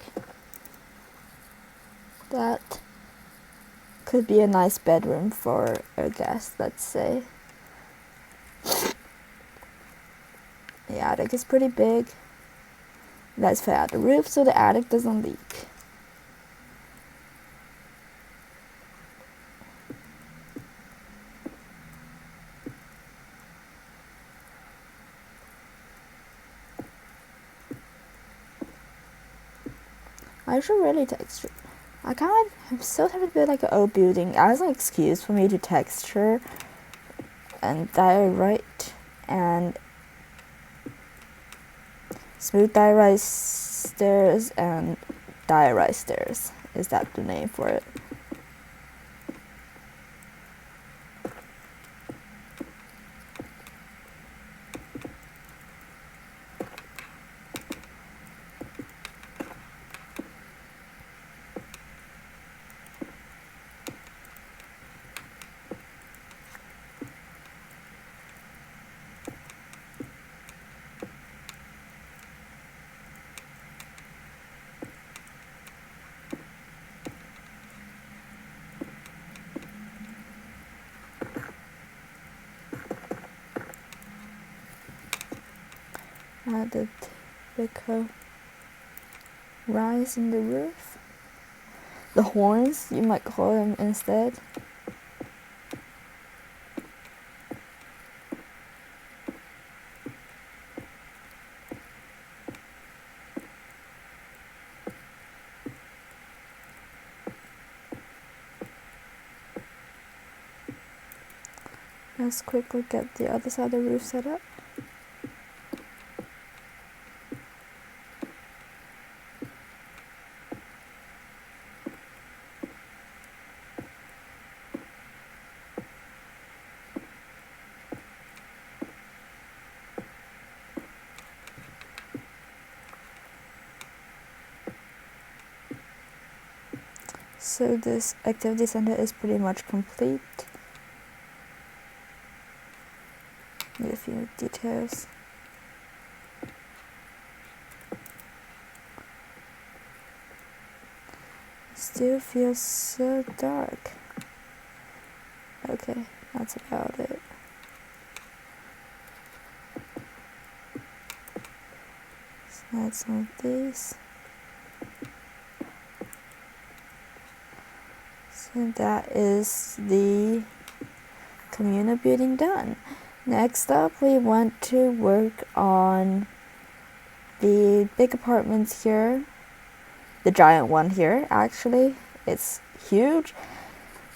That could be a nice bedroom for a guest, let's say. The attic is pretty big. Let's fill out the roof so the attic doesn't leak. I should really texture. I'm so tempted to build like an old building as an excuse for me to texture and diorite and smooth diorite stairs and diorite stairs. Is that the name for it? Added big rise in the roof. The horns, you might call them instead. Let's quickly get the other side of the roof set up. So this activity center is pretty much complete. Need a few details. Still feels so dark. Okay, that's about it. Let's add some of these. So that is the communal building done. Next up, we want to work on the big apartments here. The giant one here, actually. It's huge.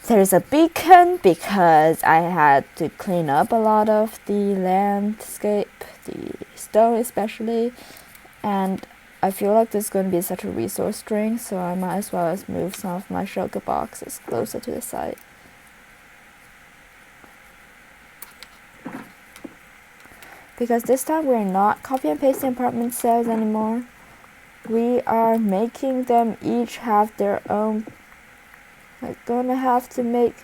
There's a beacon because I had to clean up a lot of the landscape, the stone especially, and I feel like there's going to be such a resource drain, so I might as well move some of my sugar boxes closer to the site. Because this time we're not copy and pasting apartment cells anymore. We are making them each have their own. We're gonna have to make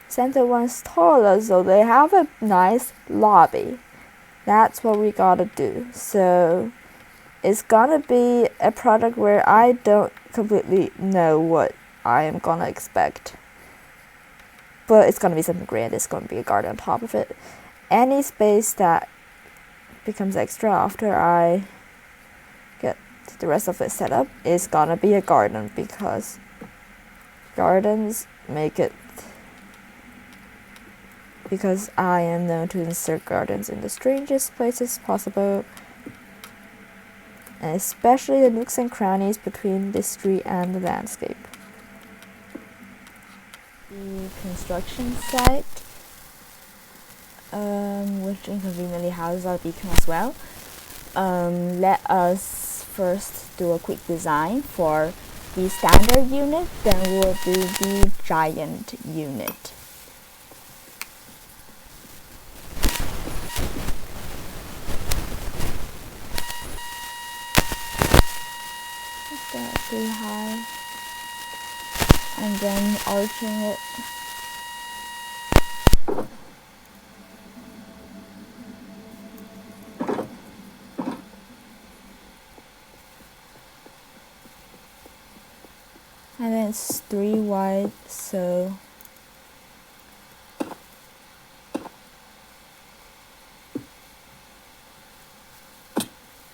center ones taller so they have a nice lobby. That's what we gotta do. So it's gonna be a product where I don't completely know what I am gonna expect. But it's gonna be something grand. It's gonna be a garden on top of it. Any space that becomes extra after I get the rest of it set up is gonna be a garden, because gardens make it, because I am known to insert gardens in the strangest places possible, and especially the nooks and crannies between the street and the landscape. The construction site, which inconveniently houses our beacon as well. Let us first do a quick design for the standard unit, then we'll do the giant unit. Put that pretty high, and then arching it. And then it's 3 wide, so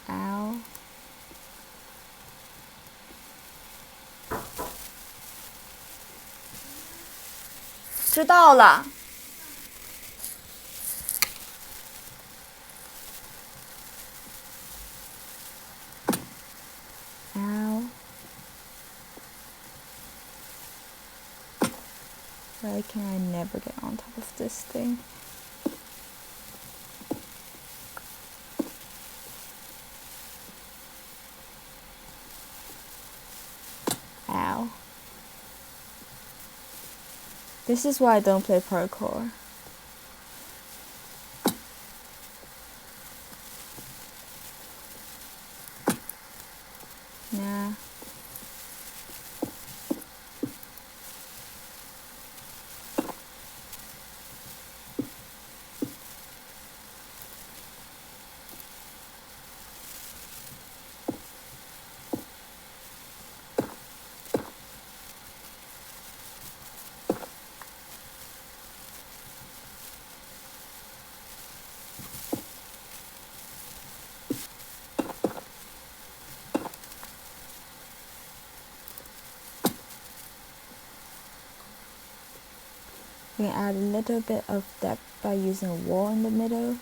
ow.知道了。Ow. Why can I never get on top of this thing? Ow. This is why I don't play parkour. Nah. We can add a little bit of depth by using a wall in the middle.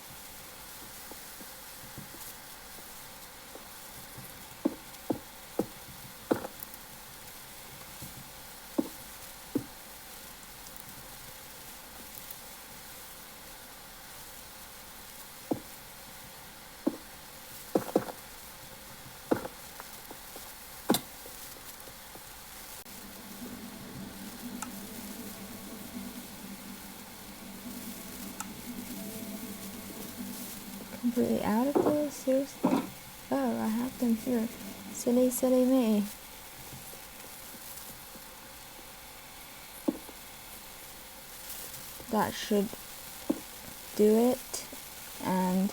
Completely out of this? Seriously? Oh, I have them here. Silly, silly me. That should do it. And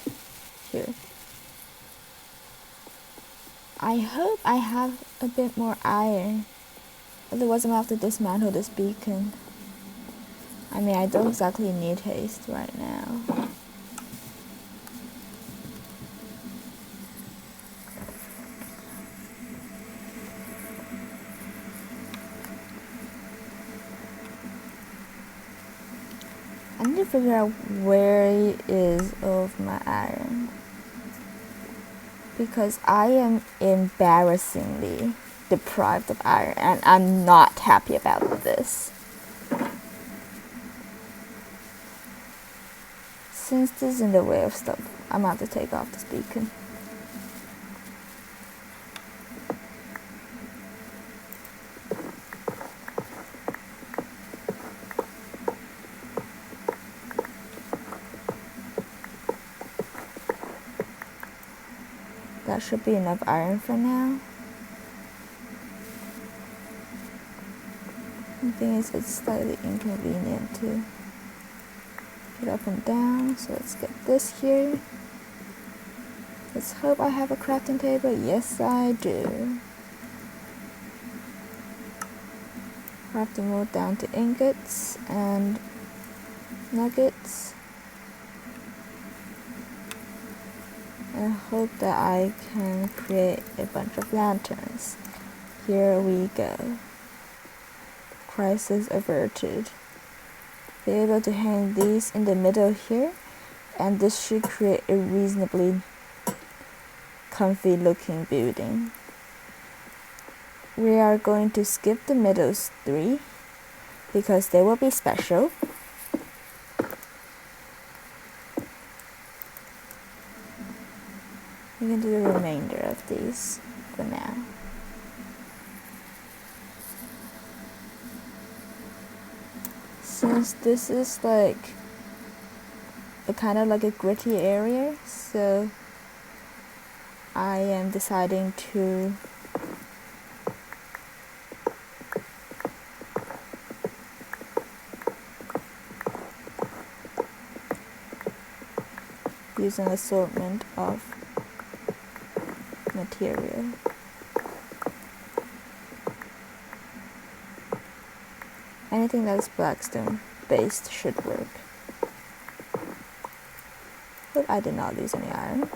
here. I hope I have a bit more iron. Otherwise I'm going to have to dismantle this beacon. I mean, I don't exactly need haste right now. I need to figure out where is all of my iron. Because I am embarrassingly deprived of iron and I'm not happy about this. Since this is in the way of stuff, I'm about to take off this beacon. That should be enough iron for now. The thing is, it's slightly inconvenient to get up and down, so let's get this here. Let's hope I have a crafting table. Yes, I do. Craft them all down to ingots and nuggets. And hope that I can create a bunch of lanterns. Here we go. Crisis averted. Be able to hang these in the middle here, and this should create a reasonably comfy looking building. We are going to skip the middle 3 because they will be special. We can do the remainder of these for now. Since this is like a kind of like a gritty area, so I am deciding to use an assortment of material. Anything that is blackstone based should work. But I did not lose any iron.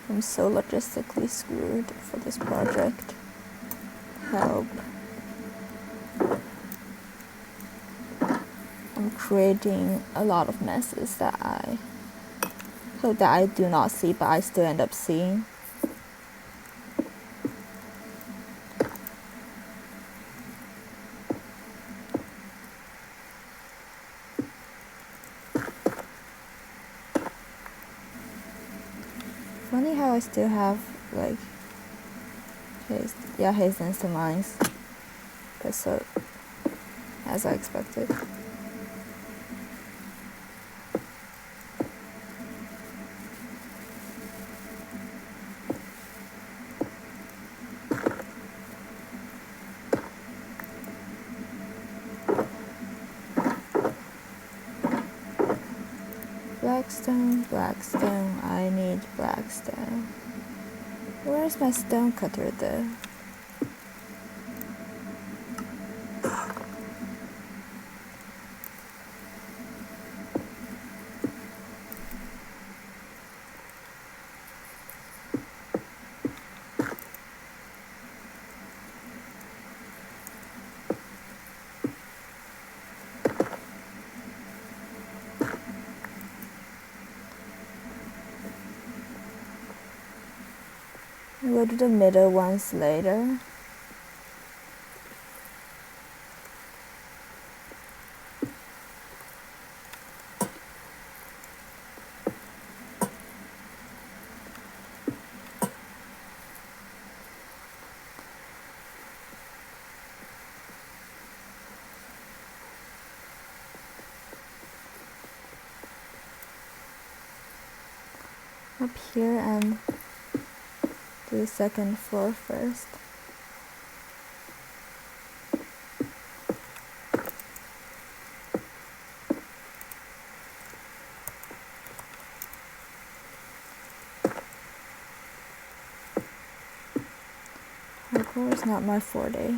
I'm so logistically screwed for this project. Help. I'm creating a lot of messes that I hope that I do not see, but I still end up seeing. Funny how I still have like haste into mines. That's so as I expected. Blackstone, I need blackstone. Where's my stone cutter though? We'll do the middle ones later. Up here and do the second floor first. Hardcore is not my forte.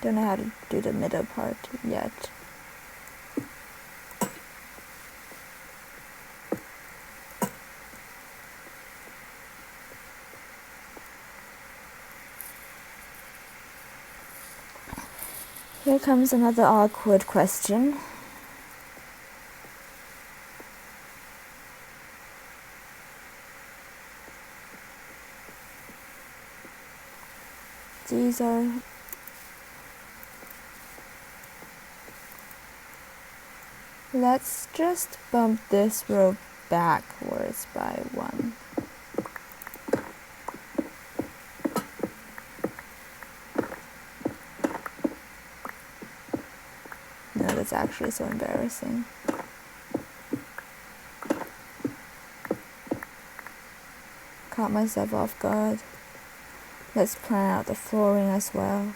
Don't know how to do the middle part yet. Here comes another awkward question. These are let's just bump this row backwards by 1. No, that's actually so embarrassing. Caught myself off guard. Let's plan out the flooring as well.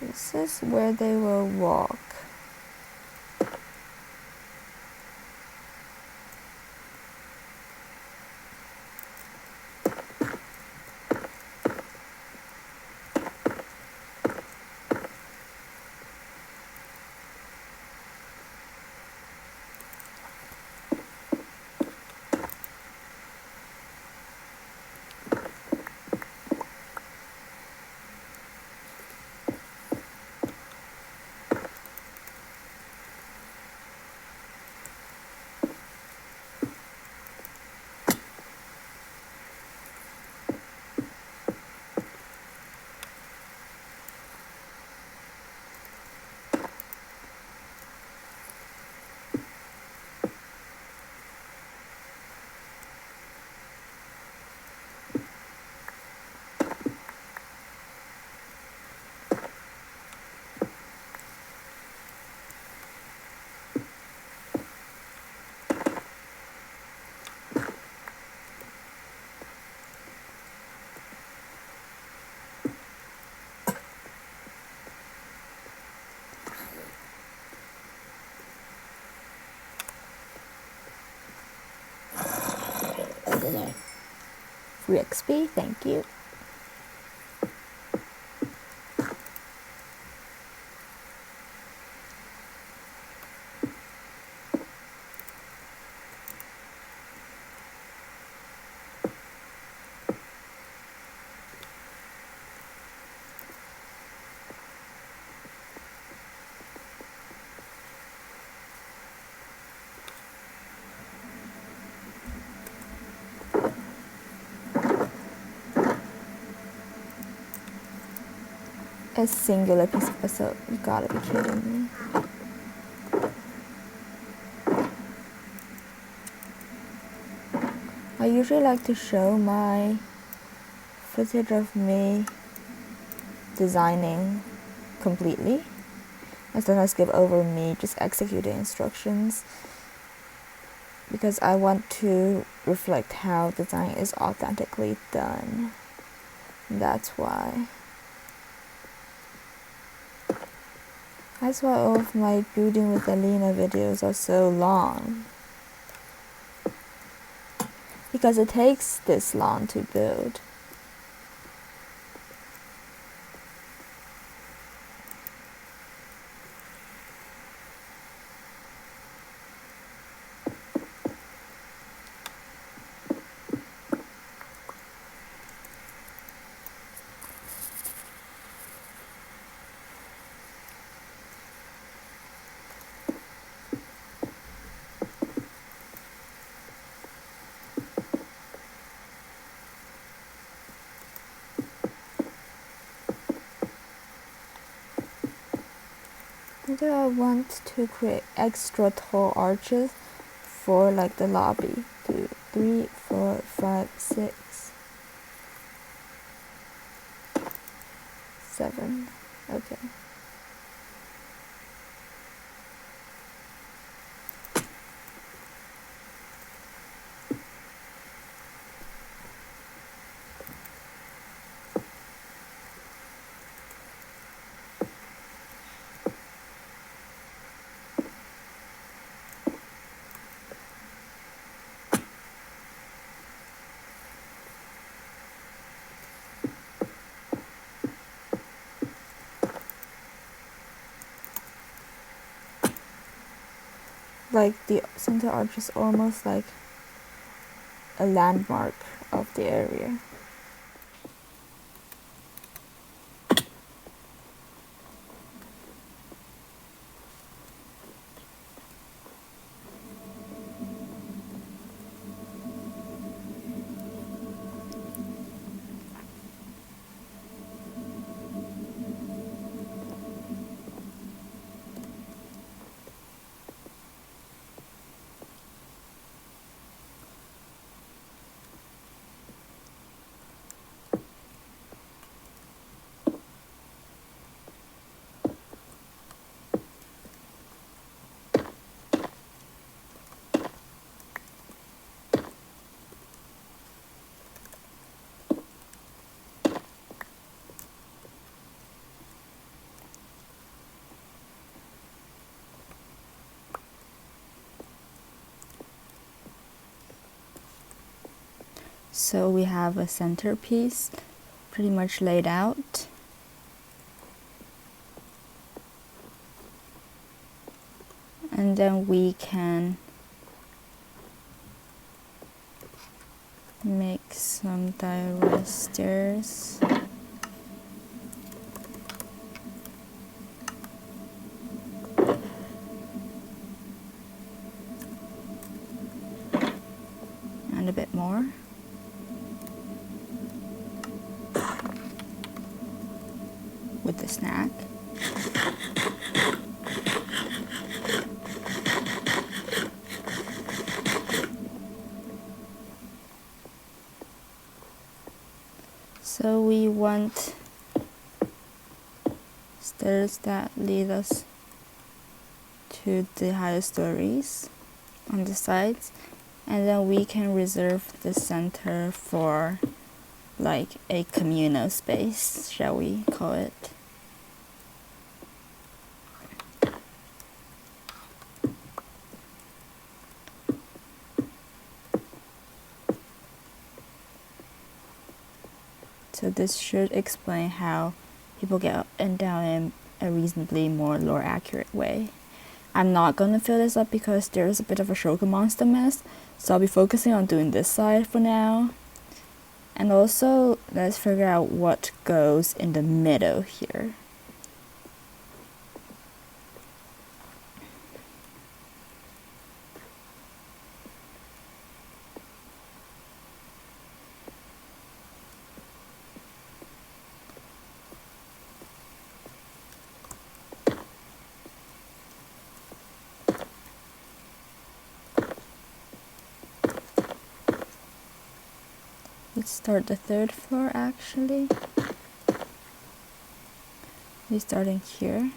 This is where they will walk. free XP, thank you. A singular piece of puzzle, you gotta be kidding me. I usually like to show my footage of me designing completely. I sometimes skip over me just executing instructions because I want to reflect how design is authentically done. That's why. That's why all of my building with Alina videos are so long. Because it takes this long to build. Maybe I want to create extra tall arches for like the lobby. 2, 3, 4, 5, 6, 7. Okay. Like the center arch is almost like a landmark of the area. So we have a centerpiece pretty much laid out. And then we can make some direct stairs. And a bit more. With the snack. So we want stairs that lead us to the higher stories on the sides, and then we can reserve the center for like a communal space, shall we call it. this should explain how people get up and down in a reasonably more lore accurate way. I'm not gonna fill this up because there's a bit of a Shogun monster mess, so I'll be focusing on doing this side for now. And also, let's figure out what goes in the middle here. Let's start the third floor actually. We're starting here.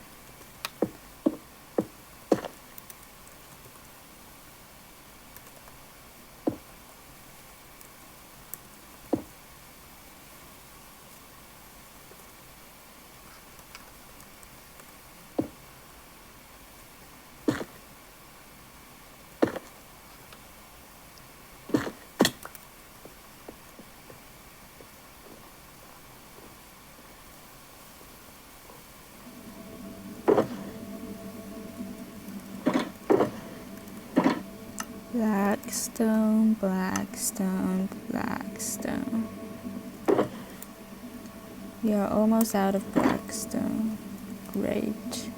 Black stone, black stone, black stone. We are almost out of black stone. Great.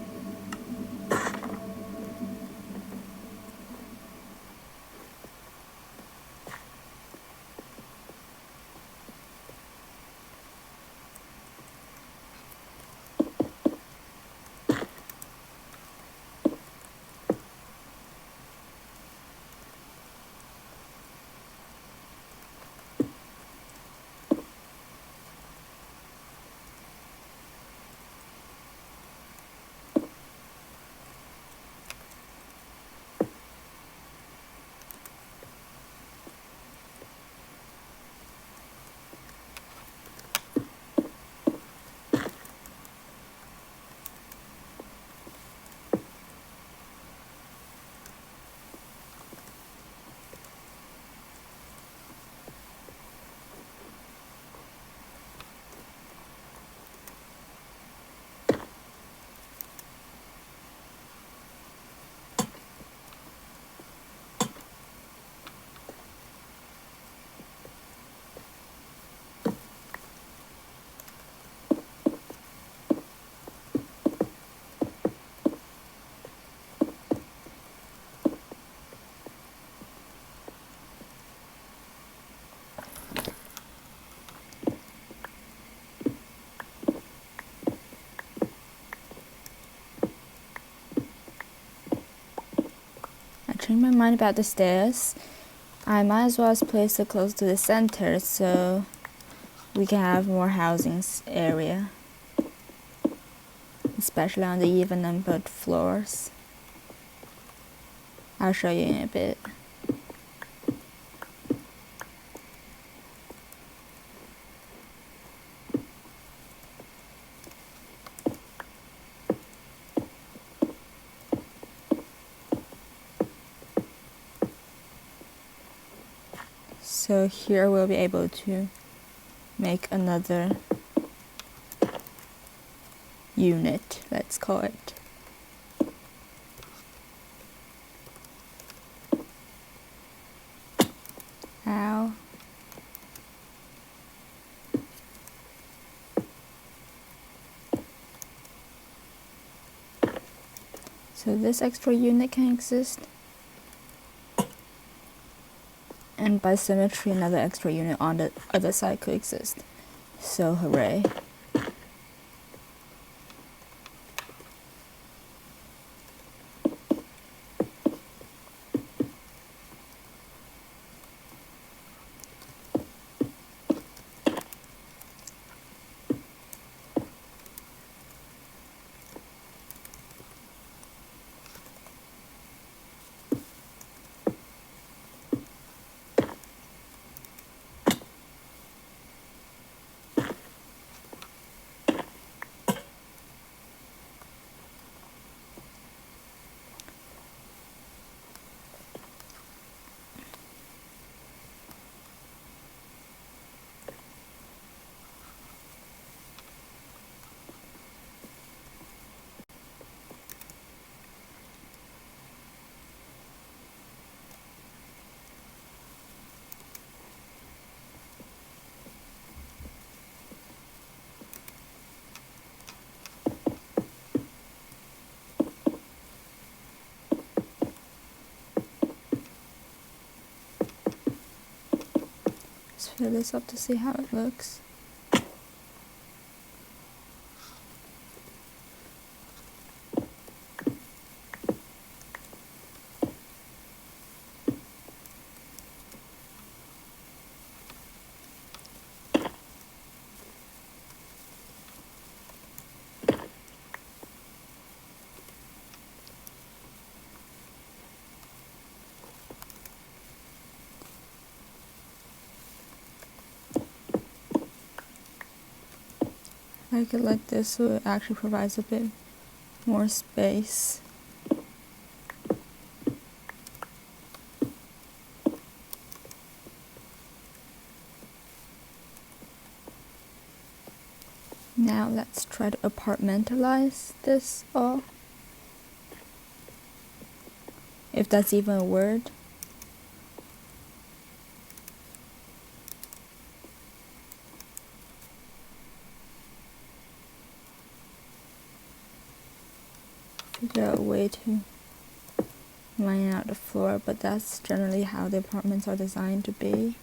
Changed my mind about the stairs. I might as well place it close to the center so we can have more housing area, especially on the even numbered floors. I'll show you in a bit. So here we'll be able to make another unit, let's call it. Ow. So this extra unit can exist. And by symmetry, another extra unit on the other side could exist. So hooray. fill this up to see how it looks. I like it like this so it actually provides a bit more space. Now let's try to apartmentalize this all. If that's even a word. Figure out a way to line out the floor, but that's generally how the apartments are designed to be.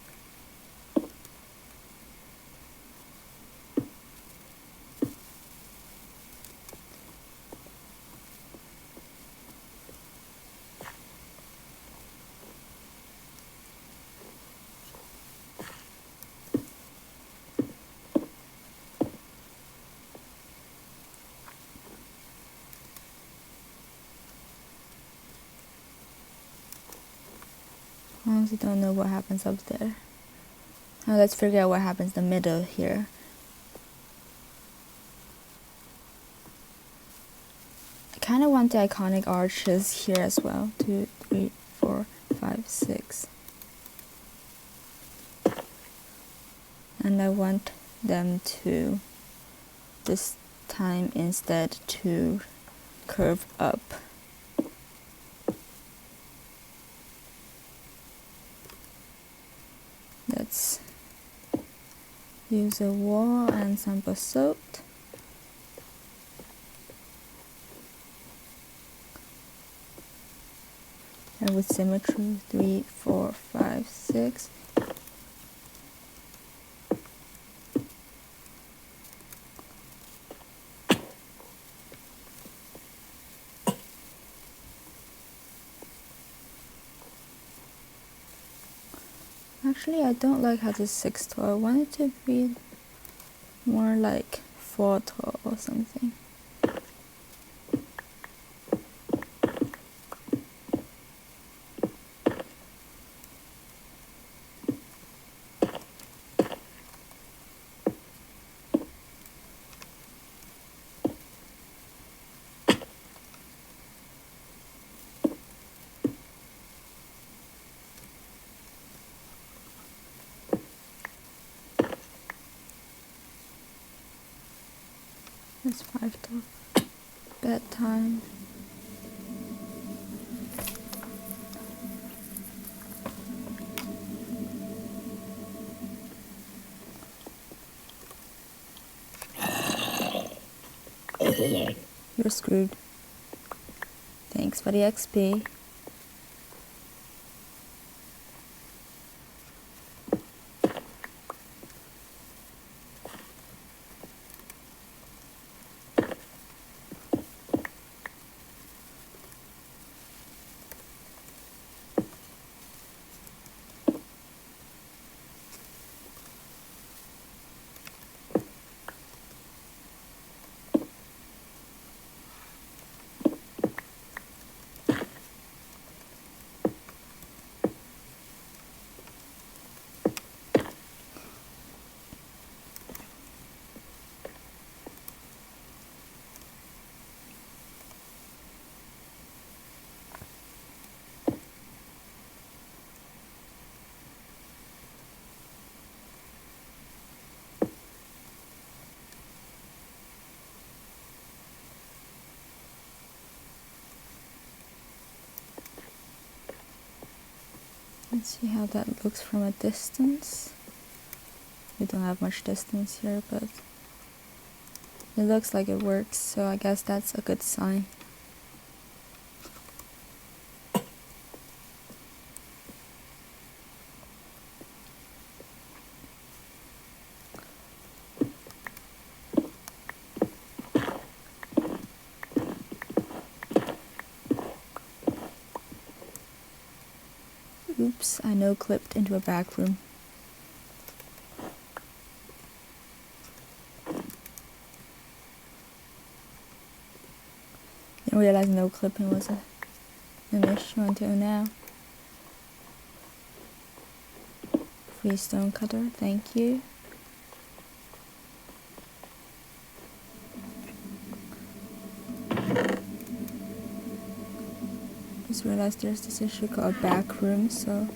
I honestly don't know what happens up there. Now let's figure out what happens in the middle here. I kind of want the iconic arches here as well. 2, 3, 4, 5, 6. And I want them to, this time instead, to curve up. Let's use a wall and some basalt. And with symmetry, 3, 4, 5, 6. Actually, I don't like how this 6 tall. I want it to be more like 4 tall or something. It's 5 tall. Bedtime. You're screwed. Thanks for the XP. Let's see how that looks from a distance. We don't have much distance here, but it looks like it works, so I guess that's a good sign. Oops, I no-clipped into a back room. Didn't realize no-clipping was an issue until now. Free stone cutter, thank you. Just realized there's this issue called back room, so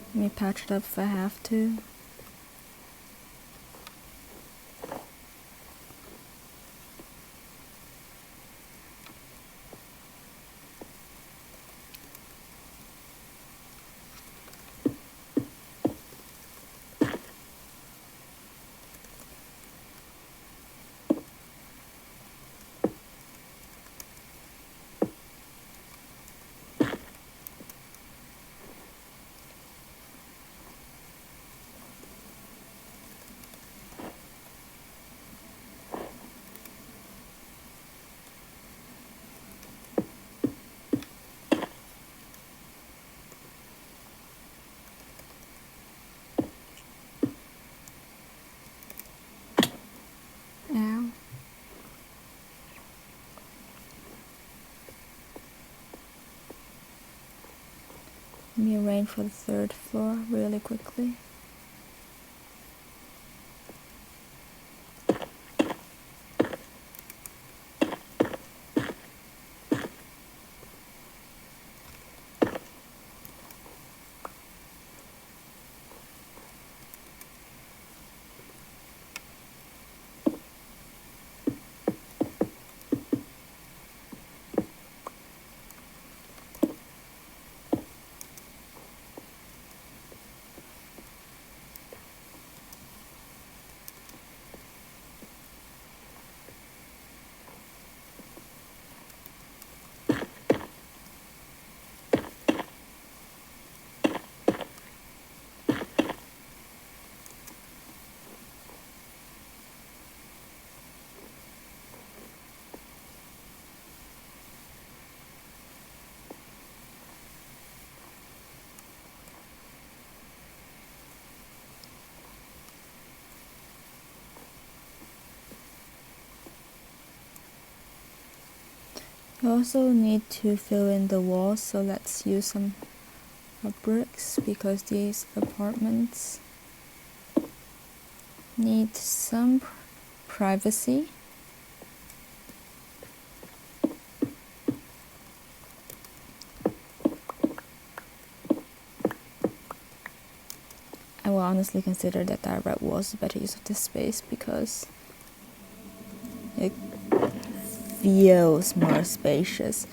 let me patch it up if I have to. Ow. Let me arrange for the 3rd floor really quickly. You also need to fill in the walls, so let's use some bricks because these apartments need some privacy. I will honestly consider that direct walls a better use of this space because it feels more spacious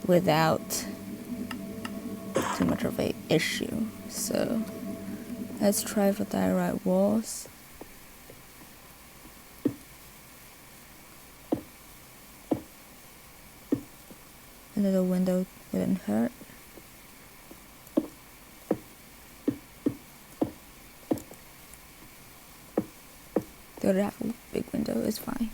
without too much of an issue. So let's try for direct walls. A little window wouldn't hurt. Don't have a big window, it's fine.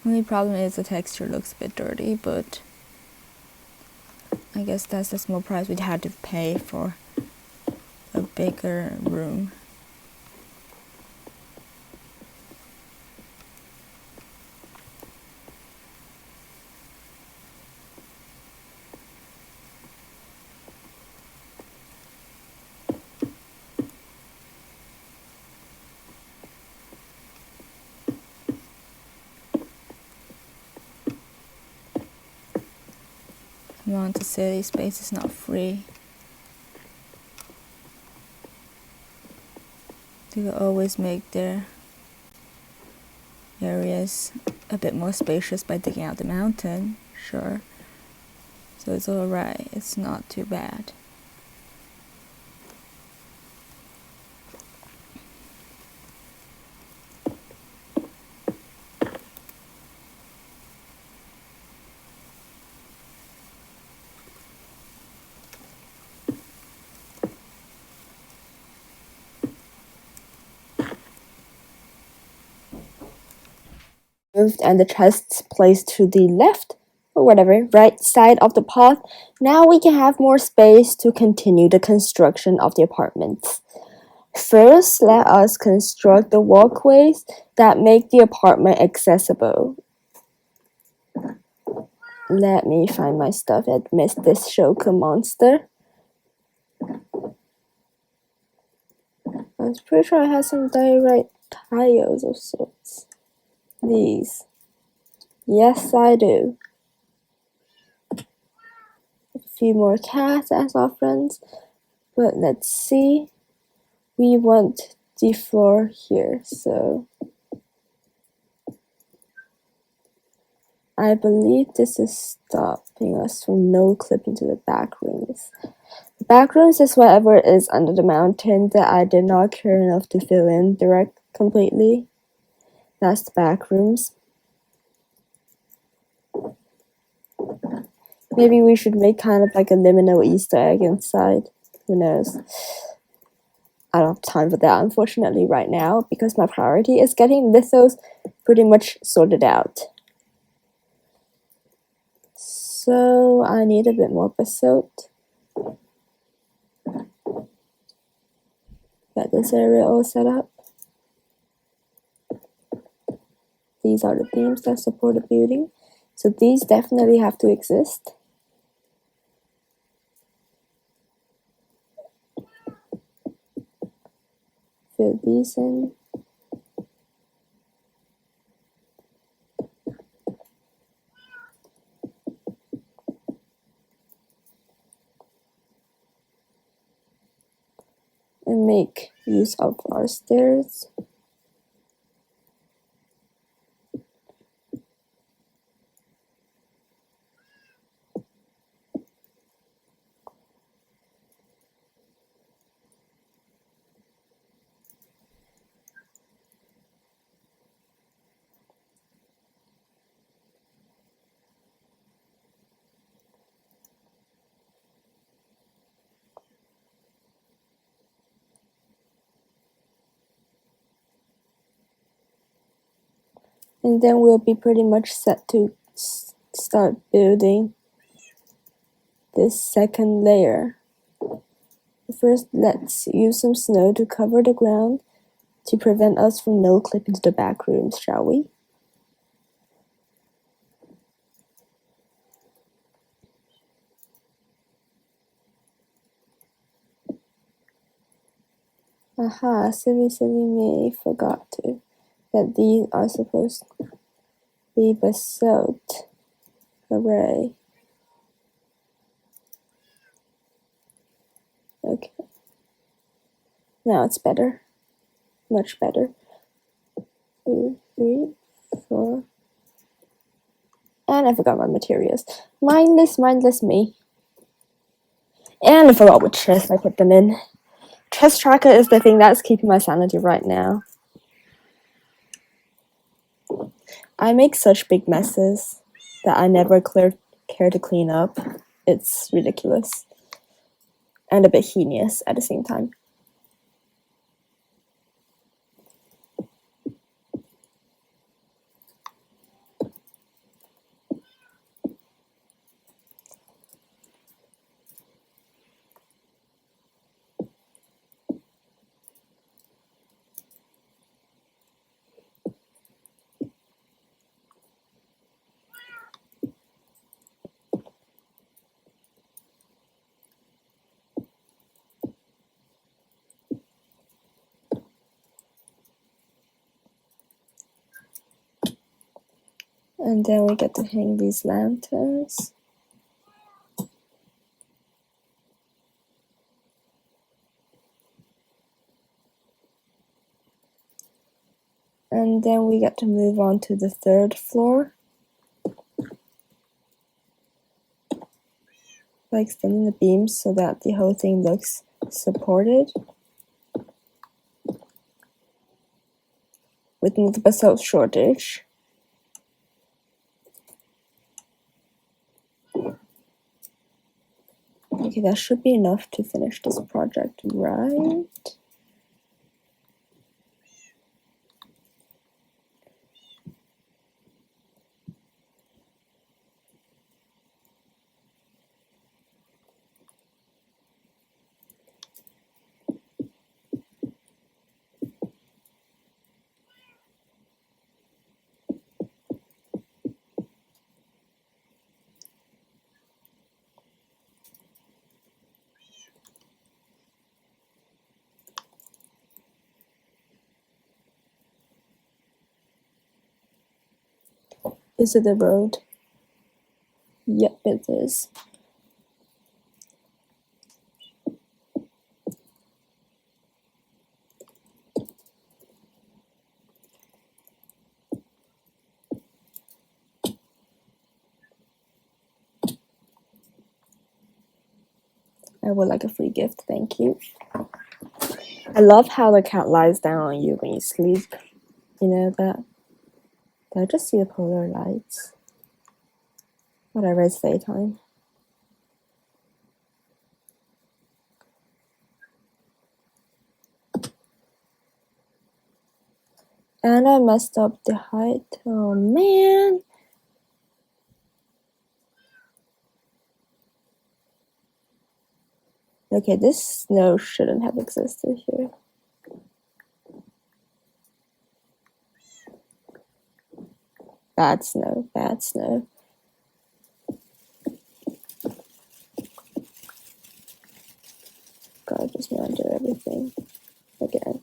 Only problem is the texture looks a bit dirty, but I guess that's the small price we'd have to pay for a bigger room. I want to say space is not free. They will always make their areas a bit more spacious by digging out the mountain, sure. So it's alright, it's not too bad. moved and the chests placed to the left, or whatever, right side of the path, now we can have more space to continue the construction of the apartments. First, let us construct the walkways that make the apartment accessible. Let me find my stuff and miss this shulker monster. I was pretty sure I had some direct tiles of sorts. These. Yes, I do. A few more cats as our friends. But let's see. We want the floor here, so I believe this is stopping us from no clipping to the back rooms. The back rooms is whatever is under the mountain that I did not care enough to fill in completely. That's the back rooms. Maybe we should make kind of like a liminal Easter egg inside. Who knows? I don't have time for that, unfortunately, right now, because my priority is getting Lithos pretty much sorted out. So I need a bit more basalt. Get this area all set up. These are the beams that support the building. So these definitely have to exist. Fill these in. And make use of our stairs. And then we'll be pretty much set to start building this second layer. First, let's use some snow to cover the ground to prevent us from no clipping to the back rooms, shall we? Aha, silly me, forgot that these are supposed to be basalt. Hooray. Okay. Now it's better. Much better. 2, 3, 4. And I forgot my materials. Mindless me. And I forgot which chest I put them in. Chest tracker is the thing that's keeping my sanity right now. I make such big messes that I never care to clean up. It's ridiculous. And a bit heinous at the same time. And then we get to hang these lanterns. And then we get to move on to the third floor. By extending the beams so that the whole thing looks supported. With the basalt shortage. Okay, that should be enough to finish this project, right? Is it the road? Yep, it is. I would like a free gift, thank you. I love how the cat lies down on you when you sleep. You know that? Did I just see the polar lights? Whatever, it's daytime. And I messed up the height. Oh man! Okay, this snow shouldn't have existed here. Bad snow, bad snow. God, I just want to do everything again.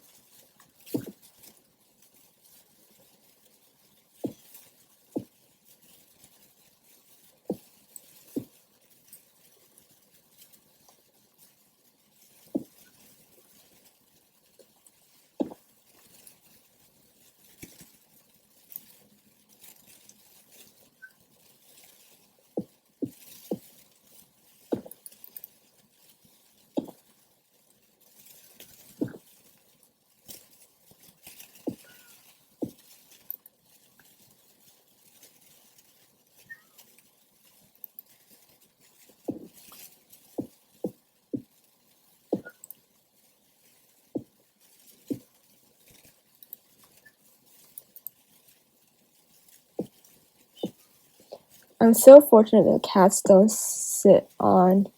I'm so fortunate that cats don't sit on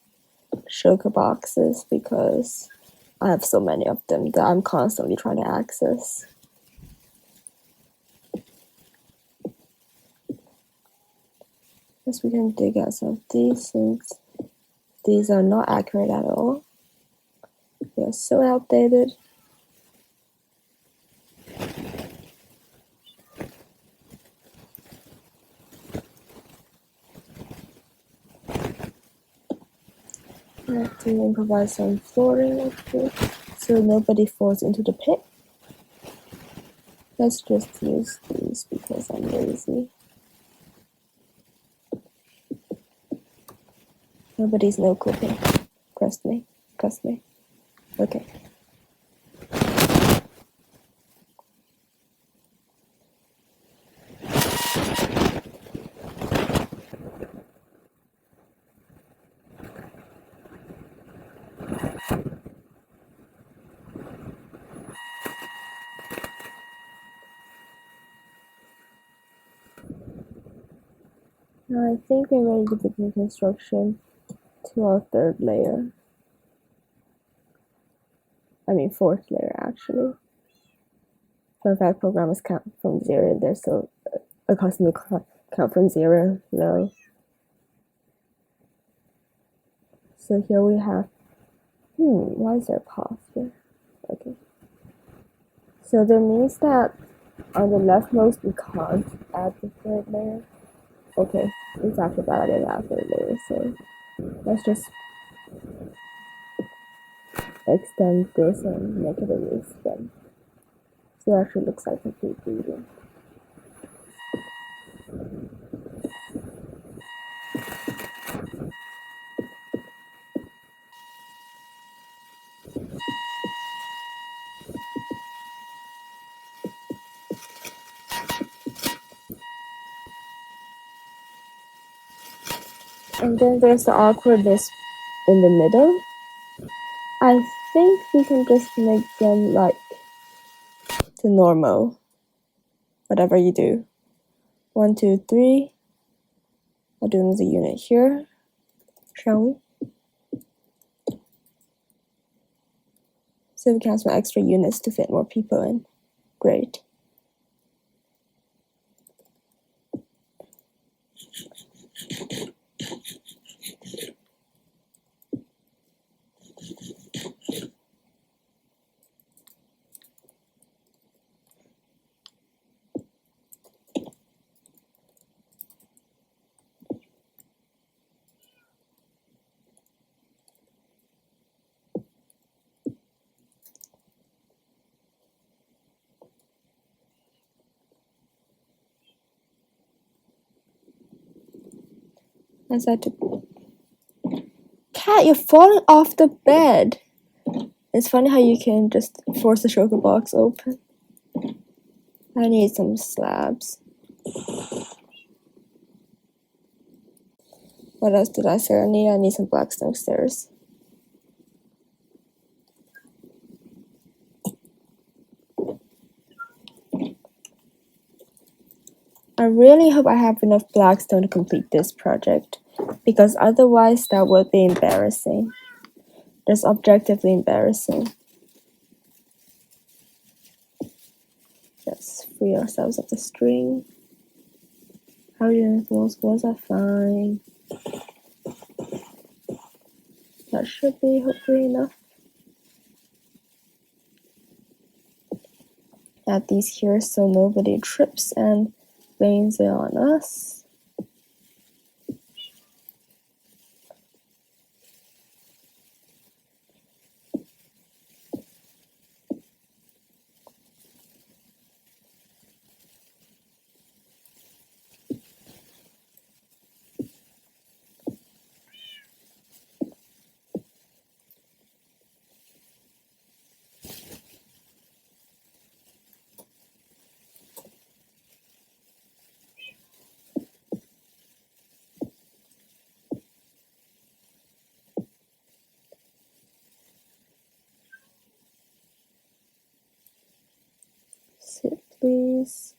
sugar boxes because I have so many of them that I'm constantly trying to access. Guess we can dig out some of these since these are not accurate at all. They are so outdated. I have to improvise some flooring up here so nobody falls into the pit. Let's just use these because I'm lazy. Nobody's no clipping. Trust me. Trust me. Okay. Now I think we're ready to begin construction to our third layer. I mean fourth layer actually. Fun fact, programmers count from 0 and they're so accustomed to count from 0 low. So here we have, why is there a path here? Okay. So that means that on the leftmost we can't add the third layer. Okay, it's actually bad idea to add third layer, so let's just extend this and make it a roof then. So it actually looks like complete building. And then there's the awkwardness in the middle. I think we can just make them like the normal. Whatever you do. 1, 2, 3. I'll do the unit here. Shall we? So we can have some extra units to fit more people in. Great. As I to Cat, you're falling off the bed. It's funny how you can just force the sugar box open. I need some slabs. What else did I say I need? I need some blackstone stairs. I really hope I have enough blackstone to complete this project, because otherwise that would be embarrassing. Just objectively embarrassing. Let's free ourselves of the string. How are you doing? Walls are fine. That should be hopefully enough. Add these here so nobody trips and blames it on us. Sit, please.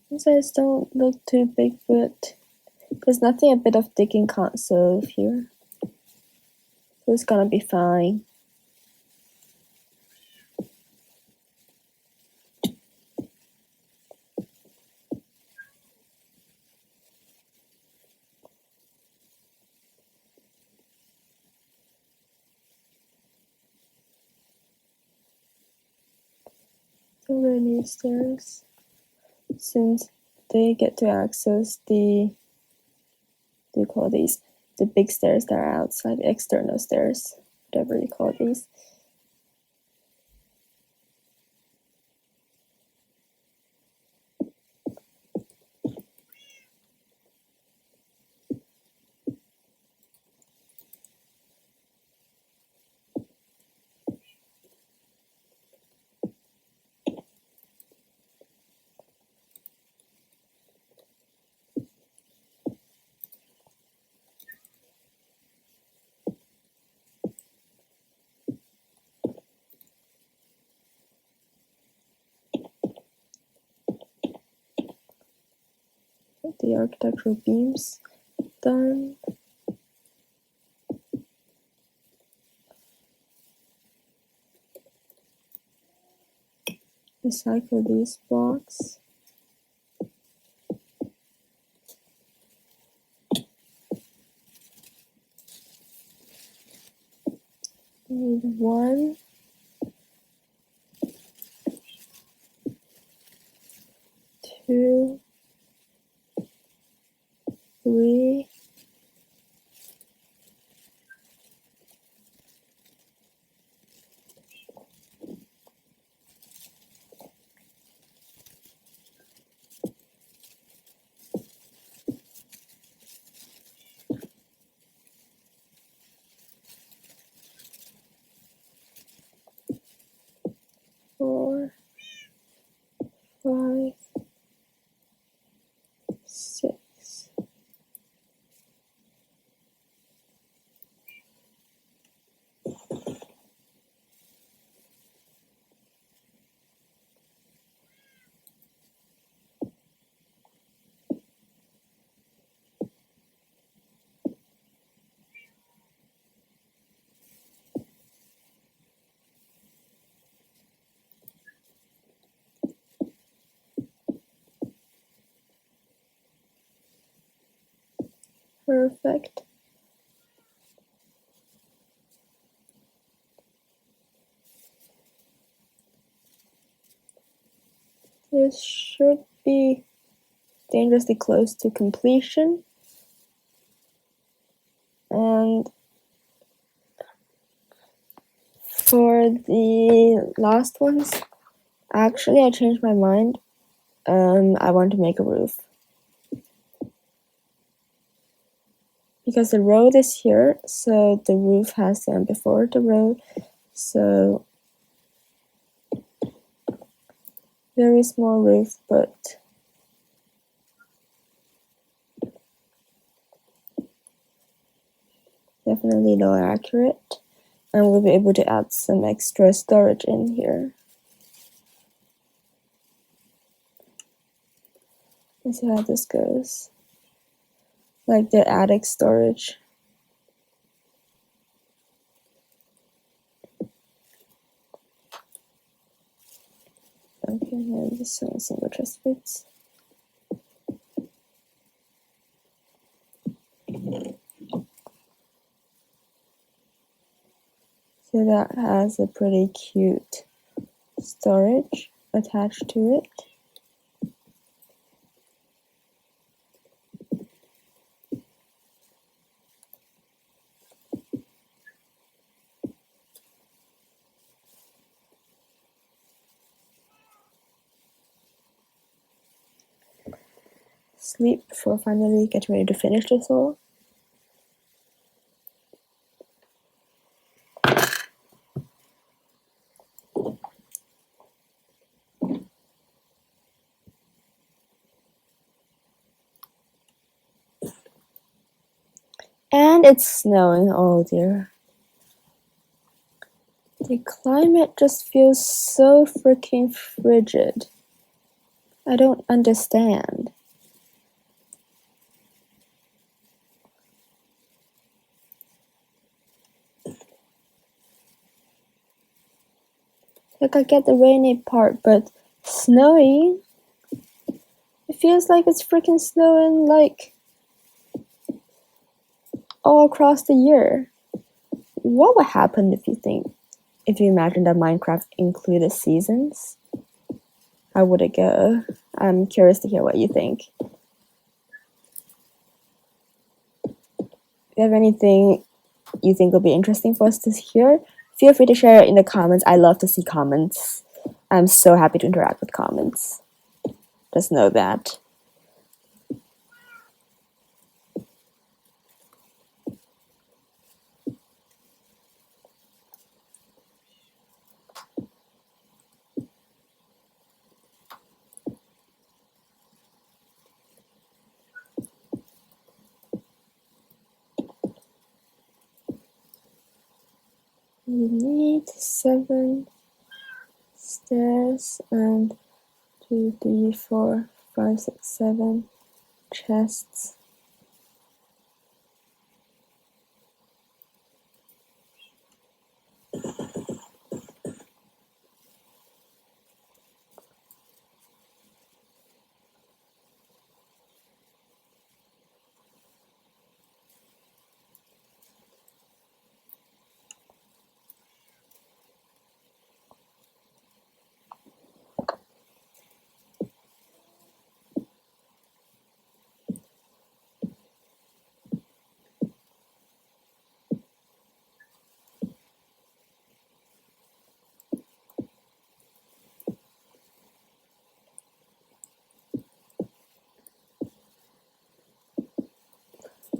These guys don't look too big, but there's nothing a bit of digging can't solve here. So it's gonna be fine. Don't really need stairs, since they get to access the, what do you call these? The big stairs that are outside, the external stairs, whatever you call these. The architectural beams done. Recycle these blocks. Need 1, 2, 3, 4, 5, 6. Perfect. This should be dangerously close to completion. And for the last ones, actually I changed my mind. I want to make a roof. Because the road is here, so the roof has to end before the road. So very small roof, but definitely lower accurate. And we'll be able to add some extra storage in here. Let's see how this goes. Like the attic storage. Okay, and just some single chest bits. So that has a pretty cute storage attached to it. Sleep before finally getting ready to finish this all. And it's snowing, oh dear. The climate just feels so freaking frigid. I don't understand. Like, I get the rainy part, but snowy? It feels like it's freaking snowing, like, all across the year. What would happen if you imagine that Minecraft included seasons? How would it go? I'm curious to hear what you think. If you have anything you think will be interesting for us to hear, feel free to share it in the comments. I love to see comments. I'm so happy to interact with comments. Just know that. We need 7 stairs and 2, 3, 4, 5, 6, 7 chests.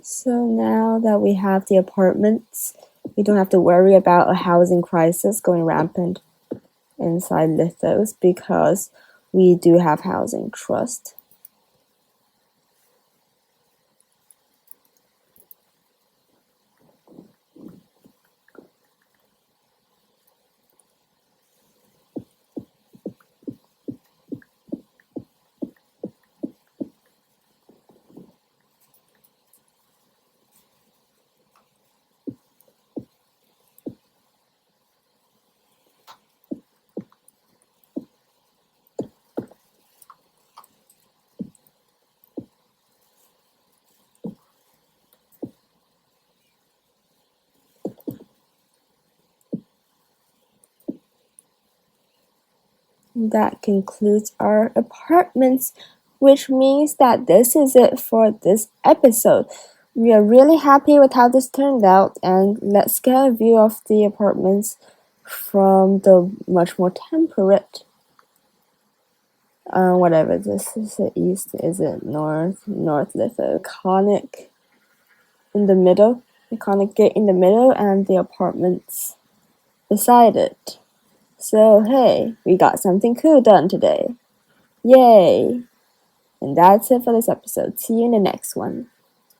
So now that we have the apartments, we don't have to worry about a housing crisis going rampant inside Lithos because we do have housing trust. That concludes our apartments, which means that this is it for this episode. We are really happy with how this turned out, and let's get a view of the apartments from the much more temperate. Whatever this is, it east, is it north? North Lithos, iconic in the middle, iconic gate in the middle, and the apartments beside it. So hey, we got something cool done today. Yay! And that's it for this episode. See you in the next one.